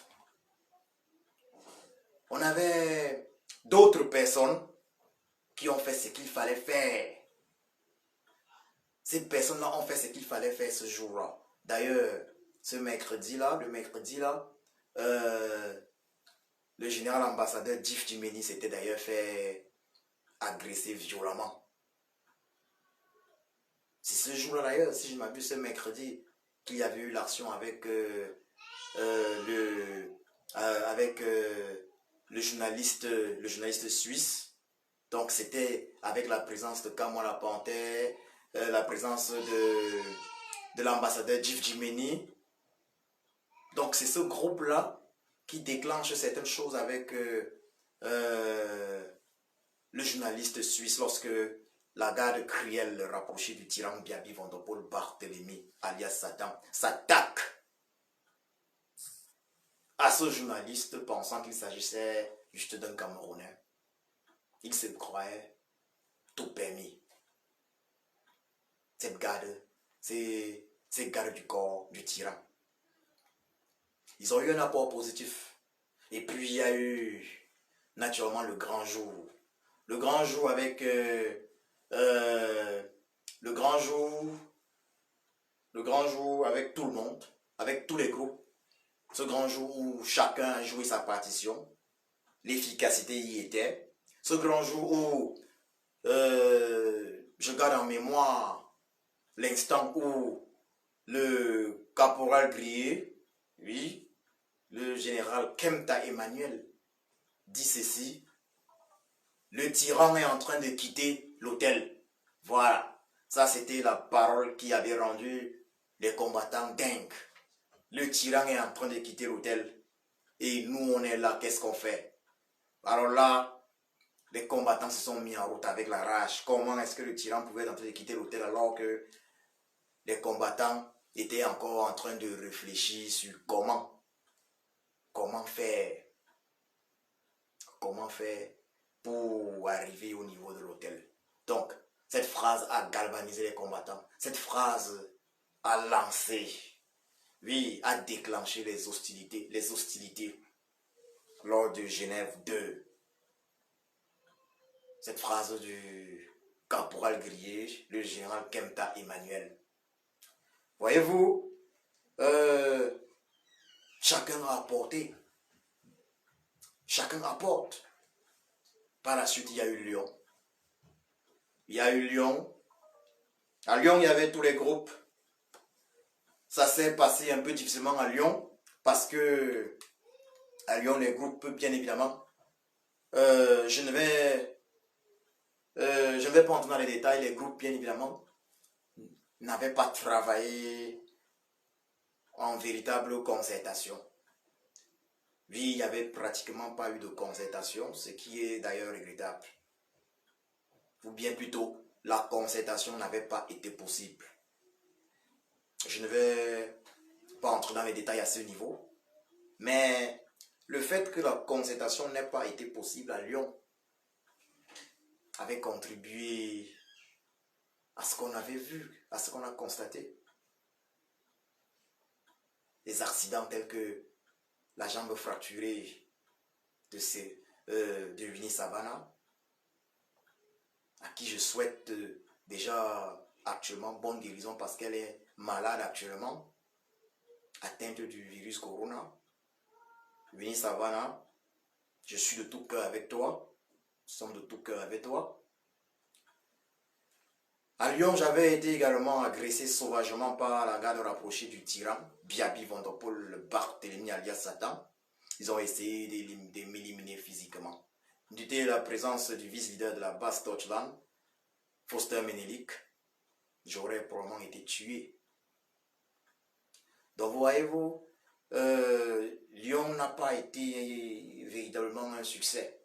On avait d'autres personnes qui ont fait ce qu'il fallait faire. Ces personnes-là ont fait ce qu'il fallait faire ce jour-là. D'ailleurs, ce mercredi-là, le général ambassadeur Dif Dimeni s'était d'ailleurs fait agresser violemment. C'est ce jour-là d'ailleurs, si je ne m'abuse, ce mercredi, qu'il y avait eu l'action avec, le journaliste suisse. Donc c'était avec la présence de Kamala Panthère, la présence de l'ambassadeur Dif Dimeni. Donc c'est ce groupe-là qui déclenche certaines choses avec le journaliste suisse lorsque la garde cruelle rapprochée du tyran Biaby Vondopol Barthélemy, alias Satan, s'attaque à ce journaliste pensant qu'il s'agissait juste d'un Camerounais. Il se croyait tout permis. Cette garde, ces gardes du corps du tyran. Ils ont eu un apport positif. Et puis il y a eu naturellement le grand jour. Le grand jour avec avec tout le monde, avec tous les groupes. Ce grand jour où chacun a joué sa partition. L'efficacité y était. Ce grand jour où je garde en mémoire l'instant où le caporal Grier, oui, le général Kemta Emmanuel dit ceci: le tyran est en train de quitter l'hôtel. Voilà, ça c'était la parole qui avait rendu les combattants dingues. Le tyran est en train de quitter l'hôtel et nous on est là, qu'est-ce qu'on fait? Alors là, les combattants se sont mis en route avec la rage. Comment est-ce que le tyran pouvait être en train de quitter l'hôtel alors que les combattants étaient encore en train de réfléchir sur comment faire pour arriver au niveau de l'hôtel. Donc, cette phrase a galvanisé les combattants. Cette phrase a lancé, oui, a déclenché les hostilités lors de Genève 2. Cette phrase du caporal Grier, le général Kemta Emmanuel. Voyez-vous, chacun a apporté. Chacun apporte. Par la suite, il y a eu Lyon. À Lyon, il y avait tous les groupes. Ça s'est passé un peu difficilement à Lyon parce que à Lyon, les groupes, bien évidemment, je ne vais pas entrer dans les détails. Les groupes, bien évidemment, n'avaient pas travaillé en véritable concertation. Oui, il n'y avait pratiquement pas eu de concertation, ce qui est d'ailleurs regrettable. Ou bien plutôt, la concertation n'avait pas été possible. Je ne vais pas entrer dans les détails à ce niveau, mais le fait que la concertation n'ait pas été possible à Lyon avait contribué à ce qu'on avait vu, à ce qu'on a constaté. Des accidents tels que la jambe fracturée de Winnie Savannah, à qui je souhaite déjà actuellement bonne guérison parce qu'elle est malade actuellement, atteinte du virus corona. Winnie Savannah, je suis de tout cœur avec toi, nous sommes de tout cœur avec toi. À Lyon, j'avais été également agressé sauvagement par la garde rapprochée du tyran, Biaby Vondopol Barthélemy alias Satan. Ils ont essayé de m'éliminer physiquement. J'étais la présence du vice-leader de la base Deutschland, Foster Menelik. J'aurais probablement été tué. Donc voyez-vous, Lyon n'a pas été véritablement un succès.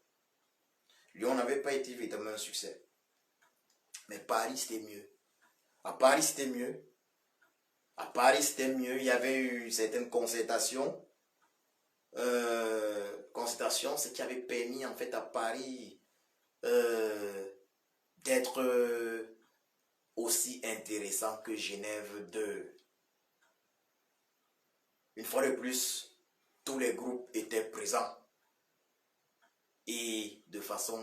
Lyon n'avait pas été véritablement un succès. Mais Paris, c'était mieux. À Paris, c'était mieux. À Paris, c'était mieux. Il y avait eu certaines concertations. Ce qui avait permis en fait à Paris d'être aussi intéressant que Genève 2. Une fois de plus, tous les groupes étaient présents. Et de façon...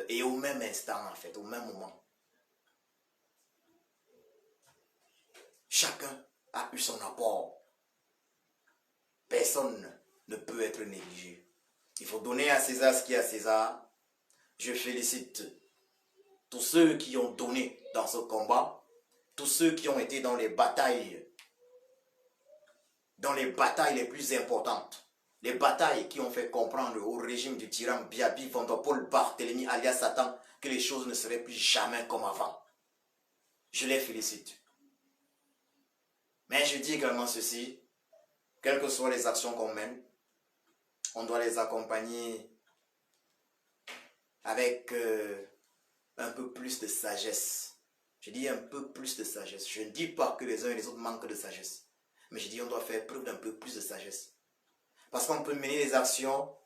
et au même instant en fait, au même moment. Chacun a eu son apport. Personne ne peut être négligé. Il faut donner à César ce qui est à César. Je félicite tous ceux qui ont donné dans ce combat, tous ceux qui ont été dans les batailles les plus importantes, les batailles qui ont fait comprendre au régime du tyran Biaby Vondopol Barthélemy alias Satan que les choses ne seraient plus jamais comme avant. Je les félicite. Mais je dis également ceci, quelles que soient les actions qu'on mène, on doit les accompagner avec un peu plus de sagesse. Je dis un peu plus de sagesse. Je ne dis pas que les uns et les autres manquent de sagesse. Mais je dis on doit faire preuve d'un peu plus de sagesse. Parce qu'on peut mener des actions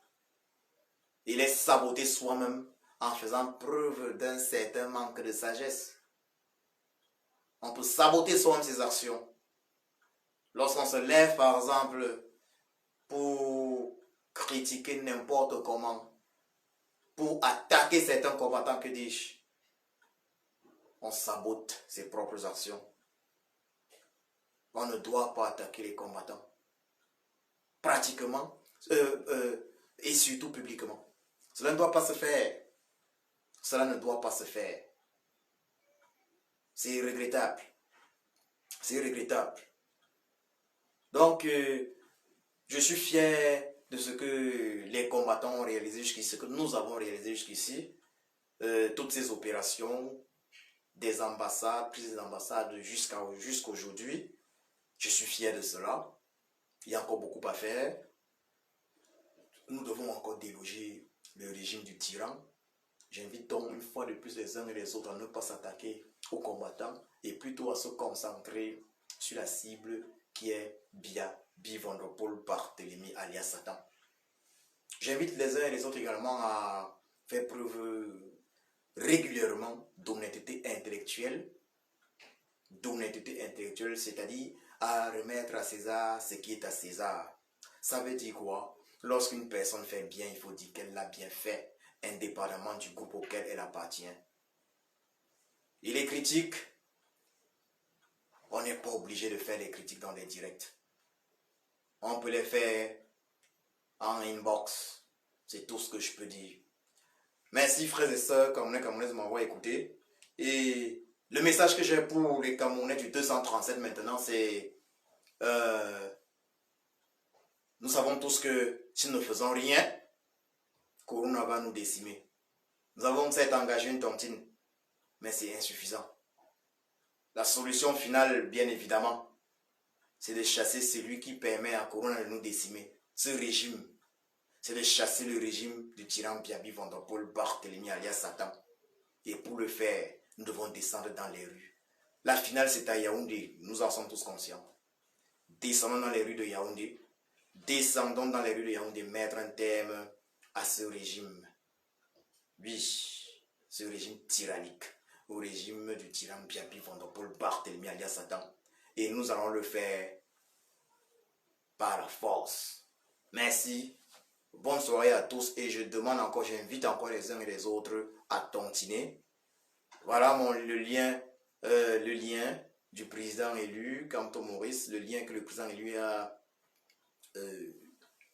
et les saboter soi-même en faisant preuve d'un certain manque de sagesse. On peut saboter soi-même ses actions. Lorsqu'on se lève par exemple pour critiquer n'importe comment, pour attaquer certains combattants, que dis-je, on sabote ses propres actions. On ne doit pas attaquer les combattants. Pratiquement, et surtout publiquement. Cela ne doit pas se faire. Cela ne doit pas se faire. C'est regrettable. C'est regrettable. Donc, je suis fier de ce que les combattants ont réalisé jusqu'ici, ce que nous avons réalisé jusqu'ici. Toutes ces opérations, des ambassades, prises des ambassades jusqu'aujourd'hui. Je suis fier de cela. Il y a encore beaucoup à faire. Nous devons encore déloger le régime du tyran. J'invite donc une fois de plus les uns et les autres à ne pas s'attaquer aux combattants et plutôt à se concentrer sur la cible qui est Biaby Vondopol Barthélemy alias Satan. J'invite les uns et les autres également à faire preuve régulièrement d'honnêteté intellectuelle, c'est-à-dire à remettre à César ce qui est à César. Ça veut dire quoi? Lorsqu'une personne fait bien, il faut dire qu'elle l'a bien fait, indépendamment du groupe auquel elle appartient. Et les critiques, on n'est pas obligé de faire les critiques dans les directs. On peut les faire en inbox. C'est tout ce que je peux dire. Merci frères et sœurs, Camerounais, Camerounaises de m'avoir écouté. Et le message que j'ai pour les Camerounais du 237 maintenant, c'est... nous savons tous que si nous ne faisons rien, Corona va nous décimer. Nous avons certes engagé une tontine, mais c'est insuffisant. La solution finale, bien évidemment, c'est de chasser celui qui permet à Corona de nous décimer. Ce régime, c'est de chasser le régime du tyran Biaby Vondopol Barthélemy alias Satan. Et pour le faire, nous devons descendre dans les rues. La finale, c'est à Yaoundé, nous en sommes tous conscients. Descendons dans les rues de Yaoundé. Descendons dans les rues de Yaoundé, mettre un terme à ce régime. Oui, ce régime tyrannique, au régime du tyran Biaby Vondopol Barthélemy alias Satan. Et nous allons le faire par la force. Merci. Bonne soirée à tous et je demande encore, j'invite encore les uns et les autres à tontiner. Voilà le lien du président élu, Canton Maurice, le lien que le président élu a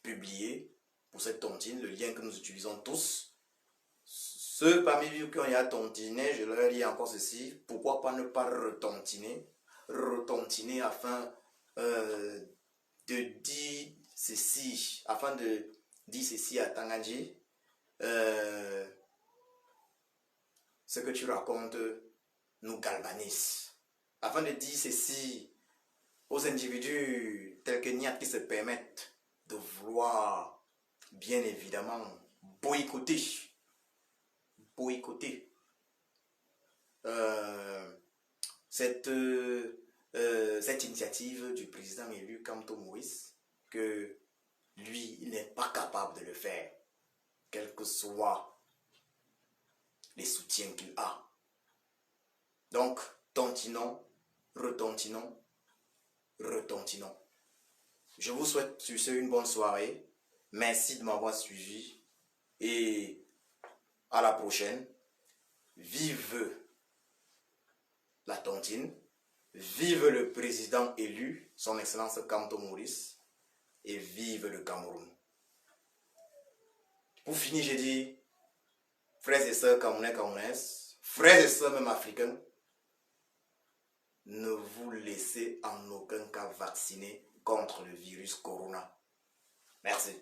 publié pour cette tontine, le lien que nous utilisons tous. Ceux parmi vous qui ont à tontiner, je leur dis encore ceci, pourquoi pas ne pas retontiner afin de dire ceci, à Tanganji, ce que tu racontes nous galvanise. Afin de dire ceci aux individus tels que Niat qui se permettent de vouloir, bien évidemment, boycotter cette initiative du président élu Kamto Maurice, que lui, il n'est pas capable de le faire, quels que soient les soutiens qu'il a. Donc, tontinons, retontinons. Je vous souhaite sur ce une bonne soirée. Merci de m'avoir suivi et à la prochaine. Vive la tontine, vive le président élu, son excellence Kamto Maurice, et vive le Cameroun. Pour finir, j'ai dit, frères et sœurs camerounais, camerounaises, frères et sœurs même africains, ne vous laissez en aucun cas vacciner contre le virus corona. Merci.